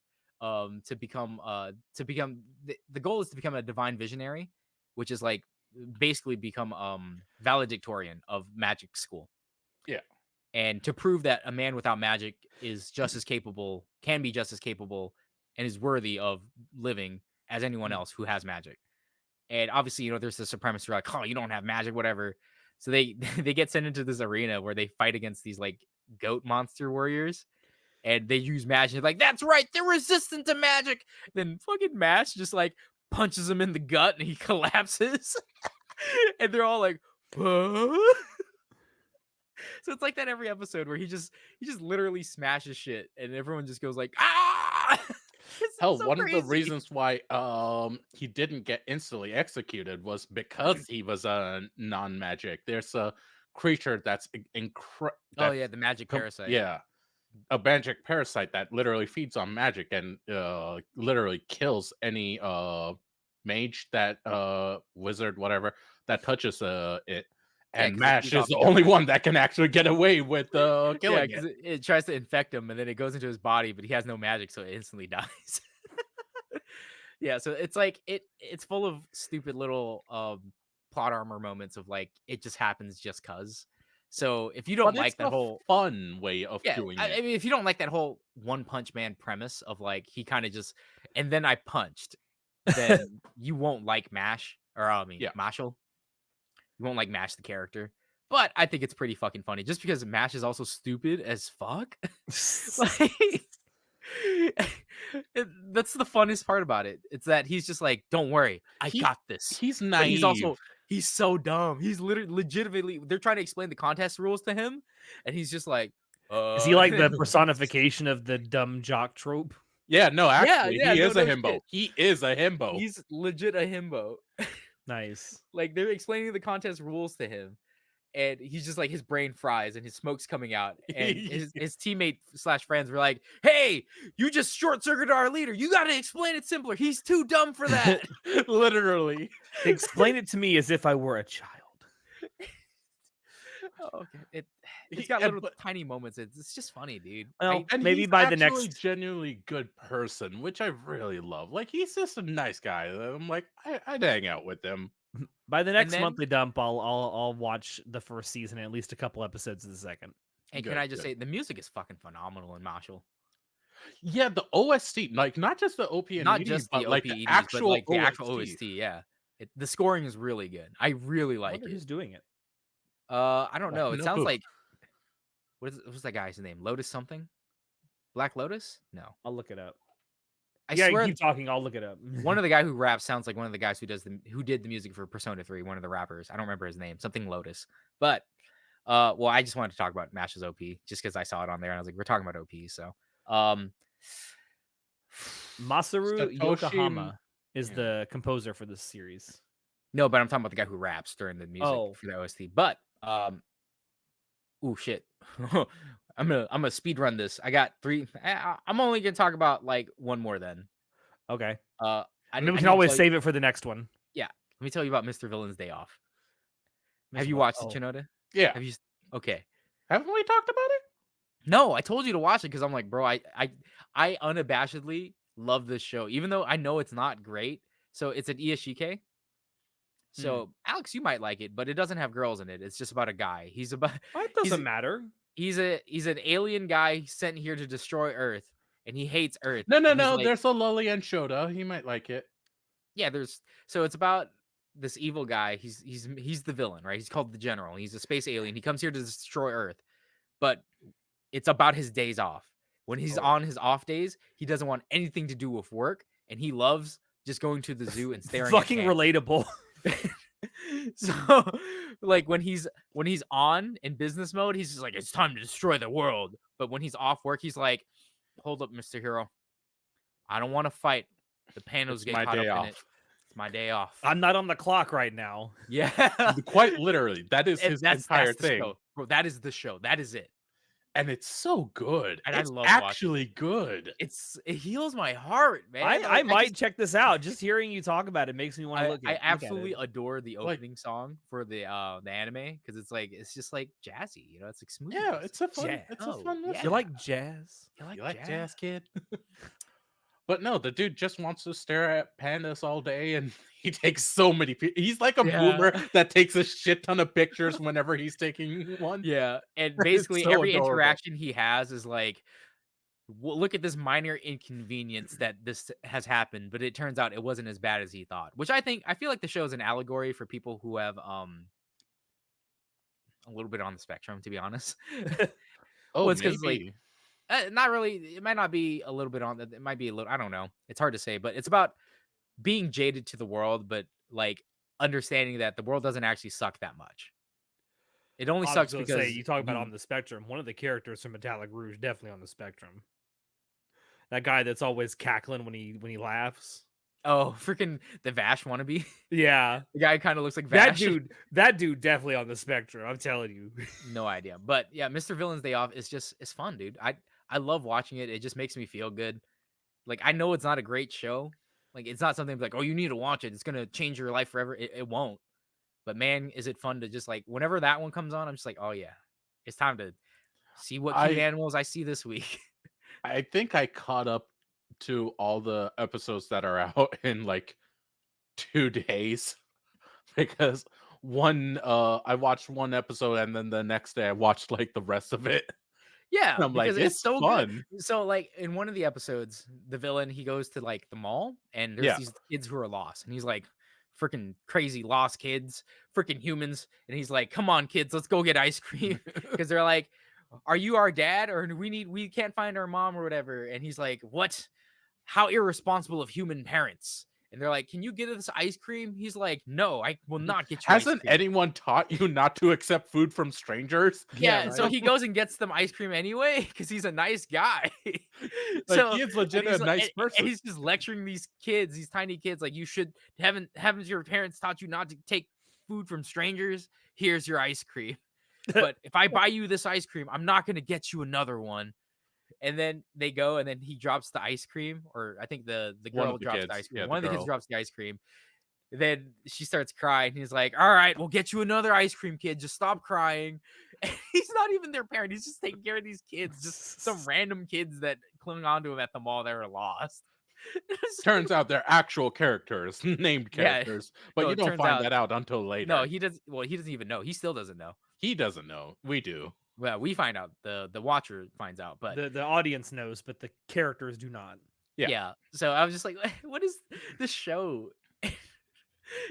to become the goal is to become a divine visionary, which is like, basically become valedictorian of magic school. Yeah. and to prove that a man without magic is just as capable, can be just as capable, and is worthy of living as anyone else who has magic. And obviously, there's the supremacy, like, oh, you don't have magic, whatever. So they they get sent into this arena where they fight against these like goat monster warriors, and they use magic. Like, that's right, they're resistant to magic. Then fucking Mash just like punches him in the gut, and he collapses. And they're all like, "Huh?" So it's like that every episode where he just literally smashes shit, and everyone just goes like, ah. It's Hell, so one of the crazy. reasons why he didn't get instantly executed was because he was a non-magic. There's a creature that's Oh yeah, the magic parasite. yeah, a magic parasite that literally feeds on magic and literally kills any mage, that wizard, whatever, that touches it. Yeah, And because it Mash feeds is off the each only other. one that can actually get away with Yeah, killing it. because it tries to infect him, and then it goes into his body, but he has no magic, so it instantly dies. Yeah, so it's like it's full of stupid little plot armor moments of like it just happens just cuz. So if you don't But it's like that a whole fun way of yeah, doing I it. mean if you don't like that whole One Punch Man premise of like he kind of just and then I punched, then you won't like Mash or I mean Yeah. Marshall. You won't like Mash the character. But I think it's pretty fucking funny just because Mash is also stupid as fuck. Like that's the funnest part about it. It's that he's just like, "Don't worry, I He got this." he's But he's naive. also he's so dumb. He's literally legitimately they're trying to explain the contest rules to him, and he's just like, Is he like the and personification of the dumb jock trope? Yeah, no, yeah, actually, yeah, he no, is a no himbo. shit. He is a himbo. He's legit a himbo. Nice. Like they're explaining the contest rules to him, and he's just like his brain fries and his smoke's coming out, and his teammate slash friends were like, "Hey, you just short circuited our leader. You got to explain it simpler. He's too dumb for that." Literally. Explain it to me as if I were a child. Oh, okay. It's He, got little but tiny moments. It's just funny, dude. Well, and maybe he's by the actually next genuinely good person, which I really love. Like, he's just a nice guy. I'm like, I'd hang out with him. And then, monthly dump, I'll watch the first season and at least a couple episodes of the second. and can Good, I just good. say the music is fucking phenomenal in Marshall. Yeah, the OST, like not just the OP and Not EDs, just the but like the OP/EDs, but actual like the actual OST. OST. Yeah, the scoring is really good. I really I like wonder it. who's doing it. I don't Oh, know. It no sounds who. like what's that guy's name? Lotus something? Black Lotus? No, I'll look it up. I Yeah, swear keep talking. I'll look it up. one of the guy who raps sounds like one of the guys who did the music for Persona 3, one of the rappers. I don't remember his name, something Lotus. But well, I just wanted to talk about Mash's OP just because I saw it on there and I was like, we're talking about OP. So um Masaru Satoshi. Yokohama is Yeah. the composer for this series. no, but I'm talking about the guy who raps during the music Oh, for the OST. But oh shit. I'm gonna speed run this. I got three. I'm only gonna talk about like one more then. okay. Uh I mean, we I can need to always tell you, save it for the next one. yeah. Let me tell you about Mr. Villain's Day Off. Have Mr. you What? watched it, Oh, Chinoda? Yeah. Have you okay. Haven't we talked about it? No, I told you to watch it because I'm like, bro, I unabashedly love this show, even though I know it's not great. So it's an ESGK. hmm. So Alex, you might like it, but it doesn't have girls in it. It's just about a guy. It he's doesn't matter. he's an alien guy sent here to destroy Earth, and he hates Earth. No, no, And he's no. like, There's a Lully and Shota. He might like it. yeah, there's so it's about this evil guy. He's the villain, right? He's called the General. He's a space alien. He comes here to destroy Earth, but it's about his days off. When he's Oh, on his off days, he doesn't want anything to do with work, and he loves just going to the zoo and staring at Fucking pandas. relatable. So, like when he's on in business mode, he's just like, it's time to destroy the world. But when he's off work, he's like, hold up, Mr. Hero, I don't want to fight. The pandas it's get my caught up day in it. off. It's my day off. I'm not on the clock right now. Yeah, Quite literally, that is and his entire that's the thing. show, bro. That is the show. That is it. And it's so good. And I It's love watching actually good. it heals my heart, man. I Like, might check this out. Just hearing you talk about it makes me want to look at I look at absolutely it. adore the Like, opening song for the anime because it's just like jazzy, it's like smooth. yeah, music. it's a fun Jazz. it's a Oh, fun yeah. listen. You like jazz? You You like jazz, kid? But no, the dude just wants to stare at pandas all day, and he takes so many he's like a boomer Yeah. that takes a shit ton of pictures whenever he's taking one. Yeah, and It's basically so every adorable. interaction he has is like, Look at this minor inconvenience that this has happened, but it turns out it wasn't as bad as he thought." Which I feel like the show is an allegory for people who have a little bit on the spectrum, to be honest. Oh, Well, it's because like maybe. not really. It might not be a little bit on. It might be a little. I don't know. It's hard to say, but it's about being jaded to the world, but like understanding that the world doesn't actually suck that much. It only I was sucks gonna say, because you talk about you. on the spectrum. One of the characters from Metallic Rouge definitely on the spectrum. That guy that's always cackling when he laughs. Oh, freaking the Vash wannabe. Yeah, The guy kind of looks like that Vash. dude. That dude definitely on the spectrum. I'm telling you. No idea. But yeah, Mr. Villain's Day Off is just it's fun, dude. I love watching it. It just makes me feel good. Like I know it's not a great show. Like it's not something like, oh, you need to watch it. It's gonna change your life forever. It won't. But man, is it fun to just like whenever that one comes on, I'm just like, oh yeah, it's time to see what cute I animals I see this week. I think I caught up to all the episodes that are out in like 2 days because I watched one episode and then the next day I watched like the rest of it. Yeah, I'm like, because it's it's so good. fun. So, like, in one of the episodes, the villain, he goes to, like, the mall, and there's Yeah. these kids who are lost, and he's like, freaking crazy lost kids, freaking humans, and he's like, "Come on, kids, let's go get ice cream," because they're like, "Are you our dad, or we can't find our mom or whatever?" And he's like, "What? How irresponsible of human parents?" And they're like, "Can you get us ice cream?" He's like, "No, I will not get you ice Hasn't cream." anyone taught you not to accept food from strangers? Yeah, Yeah, so right. he goes and gets them ice cream anyway because he's a nice guy. Like, So he is and legit a he's nice and person. he's just lecturing these kids, these tiny kids, like, "You should haven't your parents taught you not to take food from strangers? Here's your ice cream. But if I buy you this ice cream, I'm not gonna get you another one." And then they go, and then he drops the ice cream, or I think the One girl of the drops the kids. ice cream. Yeah, the One of the kids girl. drops the ice cream, then she starts crying. He's like, "All right, we'll get you another ice cream, kid. Just stop crying." And he's not even their parent. He's just taking care of these kids, just some random kids that cling onto him at the mall that are lost. It's Turns out they're actual characters, named yeah. characters, but No, you it don't turns find out that out until no, later. he does. Well, he doesn't even know. He still doesn't know. He doesn't know. We do. Well, we find out. The watcher finds out, but The audience knows, but the characters do not. Yeah. yeah. So I was just like, "What is this show?"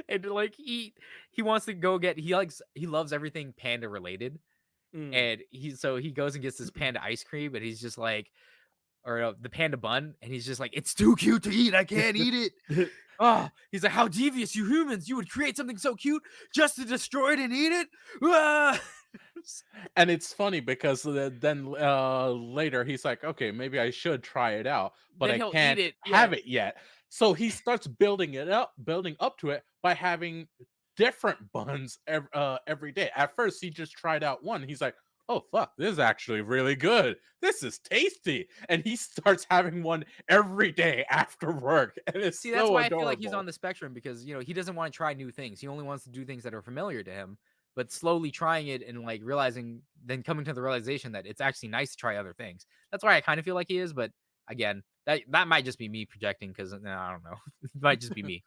And like he wants to go get he loves everything panda related. Mm. And he goes and gets this panda ice cream, and he's just like, or the panda bun, and he's just like, "It's too cute to eat. I can't eat it." Oh, he's like, "How devious, you humans! You would create something so cute just to destroy it and eat it." Ah! And it's funny because then later he's like, okay, maybe I should try it out, but Then I he'll eat can't it. Yeah. have it yet. So he starts building up to it by having different buns every day. At first, he just tried out one. He's like, oh, fuck, this is actually really good. This is tasty. And he starts having one every day after work. And it's See, that's so why I feel like he's on adorable. the spectrum because he doesn't want to try new things. He only wants to do things that are familiar to him. But slowly trying it and like realizing, then coming to the realization that it's actually nice to try other things. That's why I kind of feel like he is. But again, that might just be me projecting because I don't know. It might just be me.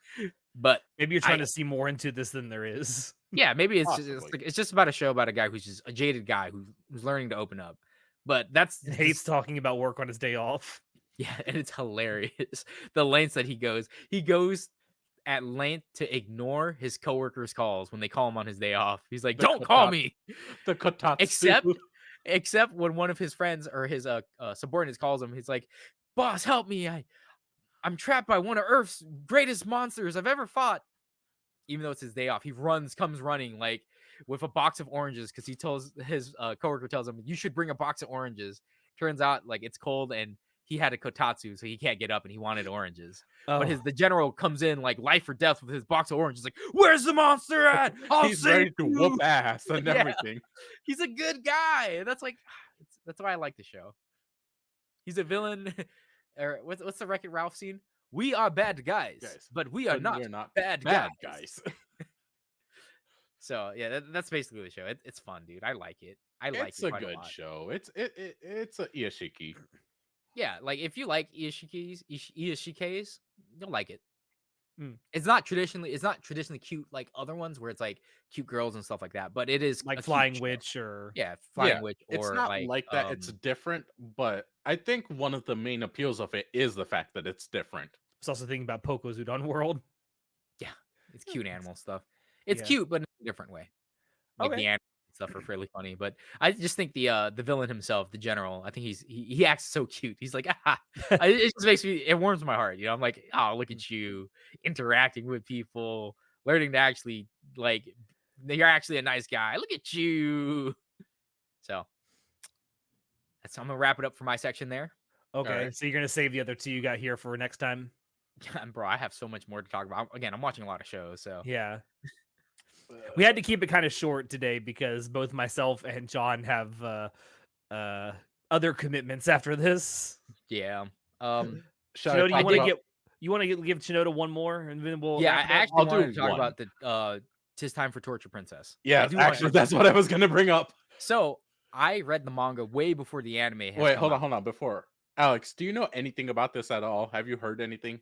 But Maybe you're trying I to see more into this than there is. yeah, maybe Possibly. it's just about a show about a guy who's just a jaded guy who's learning to open up. But that's And hates just talking about work on his day off. yeah, and it's hilarious the lengths that he goes. He goes at length to ignore his coworkers' calls when they call him on his day off. He's like, The "Don't call kotat me," the kotatsu. except except when one of his friends or his subordinates calls him. He's like, "Boss, help me! I'm trapped by one of Earth's greatest monsters I've ever fought." Even though it's his day off, he comes running like with a box of oranges because he tells his coworker tells him, "You should bring a box of oranges." Turns out like it's cold and he had a kotatsu, so he can't get up and he wanted oranges. But Oh, the general comes in like life or death with his box of oranges, like, "Where's the monster at? I'll He's save ready to whoop you." ass and Yeah, everything. he's a good guy. And that's like that's why I like the show. He's a villain. Or what's the Wreck-It Ralph scene? "We are bad guys, Guys, but we are but not we're not bad bad guys." guys. So yeah, that's basically the show. It's fun, dude. I like it. I like It's it a quite a good lot. show. It's a Iyashiki. Yeah, like if you like Iashikes, you'll like it. Mm. It's not traditionally cute like other ones where it's like cute girls and stuff like that, but it is Like a cute Flying show. Witch or Yeah, Yeah, Flying Witch it's or not like like that. It's different, but I think one of the main appeals of it is the fact that it's different. I was also thinking about Poco's Udon World. yeah, it's cute animal stuff. It's Yeah. cute, but in a different way. Like Okay. the animal stuff are fairly funny, but I just think the villain himself, the general, I think he acts so cute. He's like, it just makes me it warms my heart. I'm like, oh, look Mm. at you interacting with people, learning to actually like you're actually a nice guy. Look at you. So I'm gonna wrap it up for my section there. All Okay. right. So you're gonna save the other two you got here for next time. And bro, I have so much more to talk about. Again, I'm watching a lot of shows, so Yeah. We had Uh, to keep it kind of short today because both myself and John have uh other commitments after this. yeah. should I Shinoda, I talk did about? you want to give Shinoda one more and then we'll Yeah, I wrap it up? actually I'll do wanted to talk one. about the "'Tis Time for Torture Princess." I Yeah, do want to actually, talk about that's what I was gonna bring up. So, I read the manga way before the anime has Wait, come out. hold on. Before Alex, do you know anything about this at all? Have you heard anything?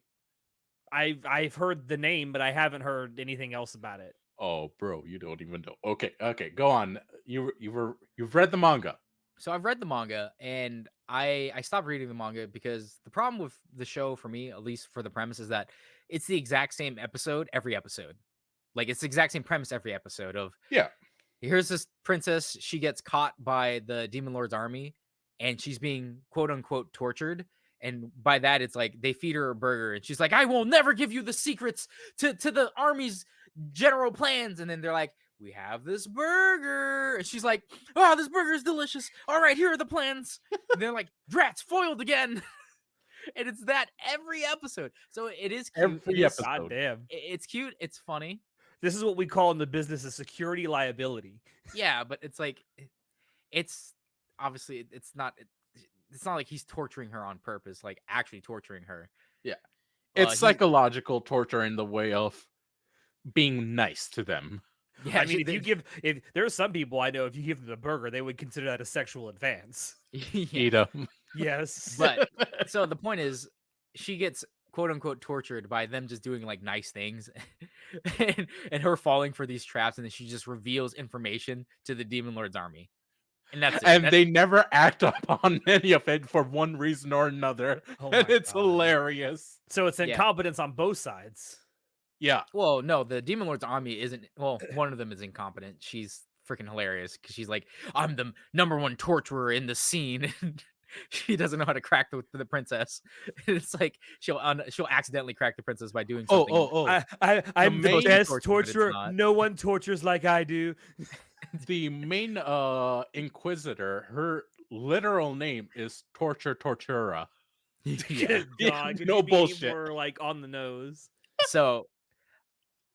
I've heard the name, but I haven't heard anything else about it. Oh, bro, you don't even know. Okay, go on. You've read the manga. So, I've read the manga and I stopped reading the manga because the problem with the show for me, at least for the premise, is that it's the exact same episode every episode. Like, it's the exact same premise every episode of Yeah, here's this princess, she gets caught by the demon lord's army and she's being quote unquote tortured, and by that it's like they feed her a burger and she's like, I will never give you the secrets to the army's general plans, and then they're like, we have this burger, and she's like, oh, this burger is delicious, all right, here are the plans, and they're like, drats, foiled again. And it's that every episode, so it is cute, every God episode. damn. it's cute, it's funny. This is what we call in the business a security liability. Yeah, but it's like it's obviously it's not like he's torturing her on purpose, like actually torturing her. Yeah, it's He psychological torture in the way of being nice to them. yeah, I mean, if there's some people I know, if you give them the burger, they would consider that a sexual advance. yeah. Eat 'em. Yes. But so the point is, she gets quote unquote tortured by them just doing like nice things, and her falling for these traps, and then she just reveals information to the demon lord's army, and that's it. And they never act upon any of it for one reason or another. Oh And my it's God. hilarious. So it's Yeah. incompetence on both sides. Yeah. Well, no, the demon lord's army isn't. Well, one of them is incompetent. She's freaking hilarious because she's like, I'm the number one torturer in the scene. And she doesn't know how to crack the princess. It's like she'll accidentally crack the princess by doing Oh, something. oh, oh. I'm the main best torture, but it's torturer. not. No one tortures like I do. The main inquisitor, her literal name is Tortura. Yeah. God, could No you be bullshit. more like on the nose? So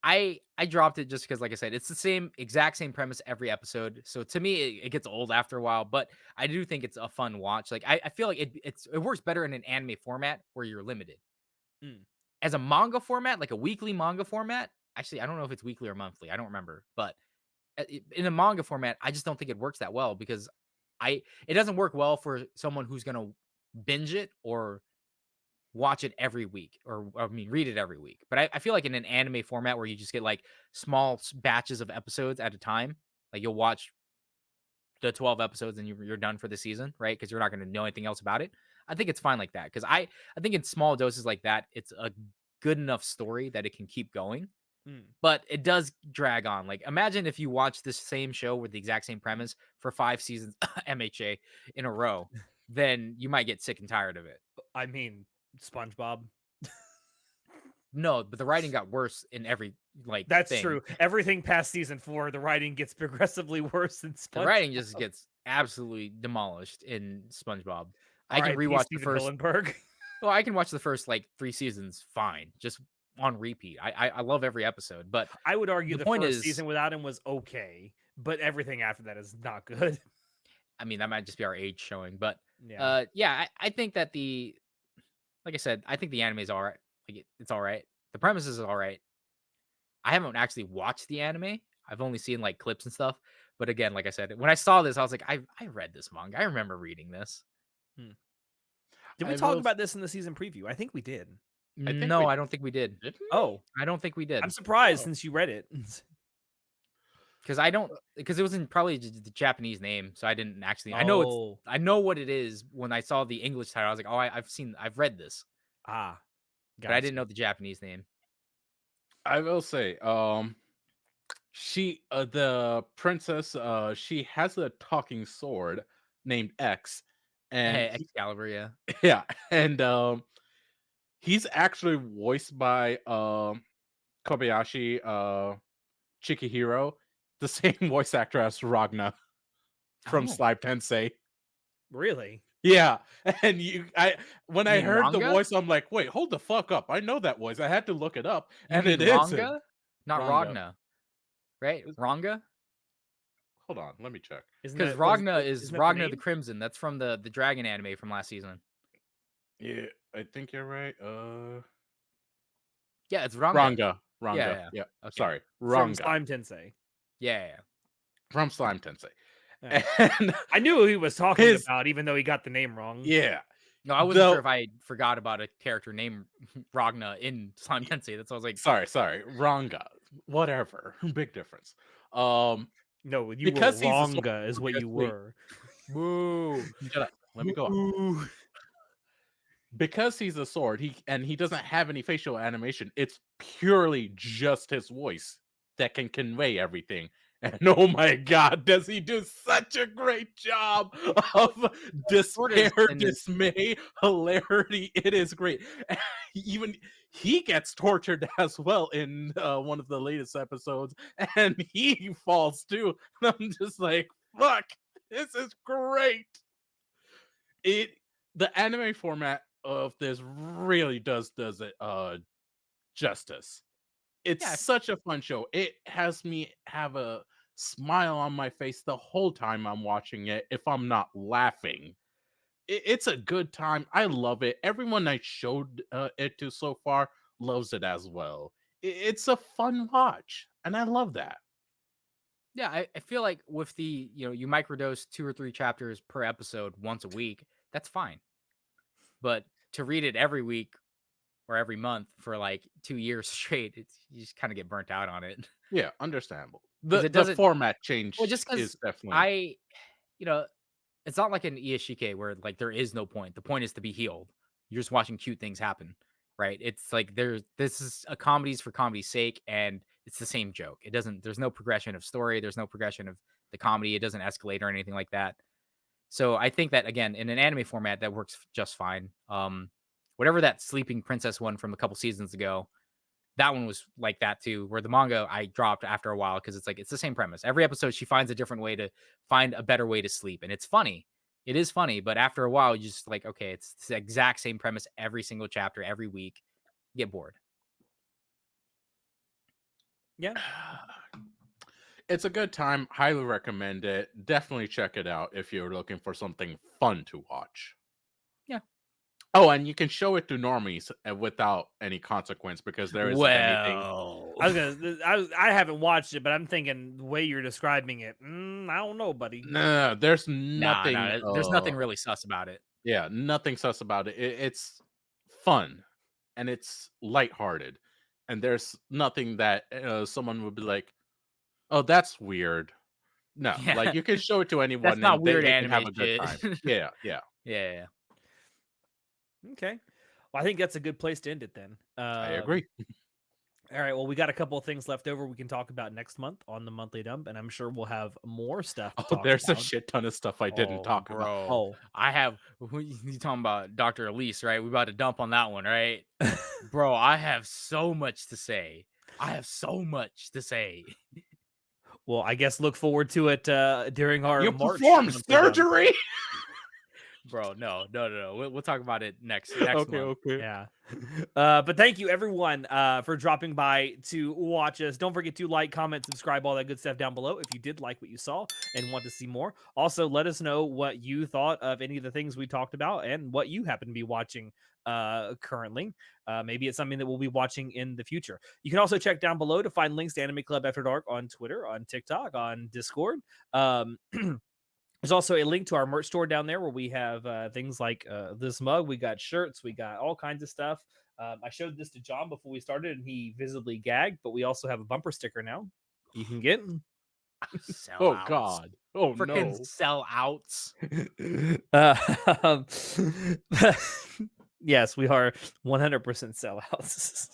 I dropped it just because, like I said, it's the exact same premise every episode. So to me, it gets old after a while, but I do think it's a fun watch. Like I feel like it works better in an anime format where you're limited. Mm. As a manga format, like a weekly manga format, actually, I don't know if it's weekly or monthly. I don't remember, but in a manga format, I just don't think it works that well because it doesn't work well for someone who's gonna binge it or watch it every week, or I mean read it every week. But I feel like in an anime format where you just get like small batches of episodes at a time, like you'll watch the 12 episodes and you're done for the season, right? Because you're not going to know anything else about it. I think it's fine like that because I think in small doses like that, it's a good enough story that it can keep going. Mm. But it does drag on. Like imagine if you watch this same show with the exact same premise for 5 seasons MHA in a row, then you might get sick and tired of it. I mean, SpongeBob. No, but the writing got worse in every like That's thing. true. Everything past season 4, the writing gets progressively worse than The SpongeBob. writing just gets absolutely demolished in SpongeBob. I can R.I.P. rewatch the Steven first. Hillenburg. Well, I can watch the first like 3 seasons fine, just on repeat. I love every episode, but I would argue the the point first is, season without him was okay, but everything after that is not good. I mean, that might just be our age showing, but Yeah. yeah, I think that like I said, I think the anime is all right. Like it's all right. The premise is all right. I haven't actually watched the anime. I've only seen like clips and stuff. But again, like I said, when I saw this, I was like, I read this manga. I remember reading this. Hmm. Did we I talk will. about this in the season preview? I think we did. I think we No, I don't think we did. didn't. Oh, I don't think we I'm did surprised Oh. since you read it. because I don't because it was in probably the Japanese name, so I didn't actually. Oh, I know what it is when I saw the English title. I was like, oh, I've read this, ah, but I didn't gotcha. know the Japanese name. I will say, she, the princess, she has a talking sword named X, and Hey, Excalibur, yeah. yeah, and he's actually voiced by Kobayashi Chikihiro, the same voice actor as Ragna from Oh, Slime Tensei. Really? Yeah, and when you I mean heard the Ranga? voice, I'm like, wait, hold the fuck up! I know that voice. I had to look it up, You and mean it is him. Ranga, not Ranga. Ragna, right? Is- Ranga, Hold on, let me check. Isn't because that what Ragna is isn't that the Ragna the name? Crimson. That's from the dragon anime from last season. Yeah, I think you're right. Yeah, it's Ranga. Ranga, Yeah, Ranga. yeah. Yeah, Okay. sorry, From Ranga Slime Tensei. Yeah, yeah. from Slime Tensei, Yeah. and I knew who he was talking his about, even though he got the name wrong. yeah, No, I wasn't sure though. if I forgot about a character named Ragna in Slime Tensei. That's why I was like, Sorry, Ranga. Whatever, big difference. Um, No, you were because he's a sword, wronga, is what you wait, were. "Boo, shut up. Let me go on. boo." Because he's a sword, he doesn't have any facial animation. It's purely just his voice that can convey everything. And oh my god, does he do such a great job of Sword is despair, in the dismay, hilarity. It is great. Even he gets tortured as well in one of the latest episodes, and he falls too. And I'm just like, fuck, this is great. It The anime format of this really does it justice. It's yeah, such a fun show. It has me have a smile on my face the whole time I'm watching it if I'm not laughing. It's a good time. I love it. Everyone I showed it to so far loves it as well. It's a fun watch, and I love that. yeah. I feel like with the you microdose 2 or 3 chapters per episode once a week, that's fine. But to read it every week or every month for like 2 years straight, you just kind of get burnt out on it Yeah, understandable. because The it the doesn't. format Well, change just is because definitely I, you know, it's not like an Iyashike where like there is no point. The point is to be healed. You're just watching cute things happen, right? It's like this is a comedies for comedy's sake, and it's the same joke. It doesn't. There's no progression of story. There's no progression of the comedy. It doesn't escalate or anything like that. So I think that again in an anime format that works just fine. Whatever that sleeping princess one from a couple seasons ago, that one was like that too, where the manga I dropped after a while because it's like it's the same premise. Every episode she finds a different way to find a better way to sleep. And it's funny. It is funny, but after a while, you just like, okay, it's the exact same premise every single chapter, every week. You get bored. Yeah. it's a good time. Highly recommend it. Definitely check it out if you're looking for something fun to watch. Yeah. Oh, and you can show it to normies without any consequence because there isn't anything. Well, I haven't watched it, but I'm thinking the way you're describing it. I don't know, buddy. No, there's nah, nothing. nah, there's nothing really sus about it. Yeah, nothing sus about it. It's fun and it's lighthearted, and there's nothing that someone would be like, "Oh, that's weird." No, like Yeah. you can show it to That's anyone not and weird they can anime have a good shit. time. Yeah, yeah, Yeah. Okay. Well, I think that's a good place to end it then. I agree. All right. Well, we got a couple of things left over we can talk about next month on the monthly dump, and I'm sure we'll have more stuff to Oh, talk there's a about. shit ton of stuff I didn't talk about. Bro. Oh, I have who you talking about Dr. Elise, right? We about to dump on that one, right? Bro, I have so much to say. I have so much to say. well, I guess look forward to it during our You March performed monthly dump. surgery. Bro, no. We'll talk about it next Okay, month. okay. Yeah. But thank you everyone for dropping by to watch us. Don't forget to like, comment, subscribe, all that good stuff down below if you did like what you saw and want to see more. Also, let us know what you thought of any of the things we talked about and what you happen to be watching currently. Maybe it's something that we'll be watching in the future. You can also check down below to find links to Anime Club After Dark on Twitter, on TikTok, on Discord. There's also a link to our merch store down there where we have things like this mug. We got shirts. We got all kinds of stuff. I showed this to John before we started, and he visibly gagged. But we also have a bumper sticker now you can get. Oh Sellouts. God. Oh Freaking no. sellouts. Um, yes, we are 100% sellouts.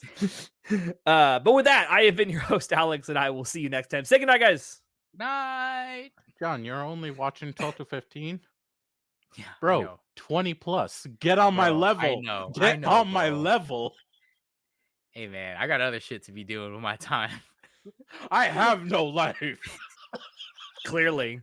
But with that, I have been your host, Alex, and I will see you next time. Say goodnight, guys. Night. John, you're only watching 12 to 15? Yeah, I Bro, know. 20 plus. Get on my Bro, I level. know. I Get know, on my bro. level. Hey, man, I got other shit to be doing with my time. I have no life. Clearly.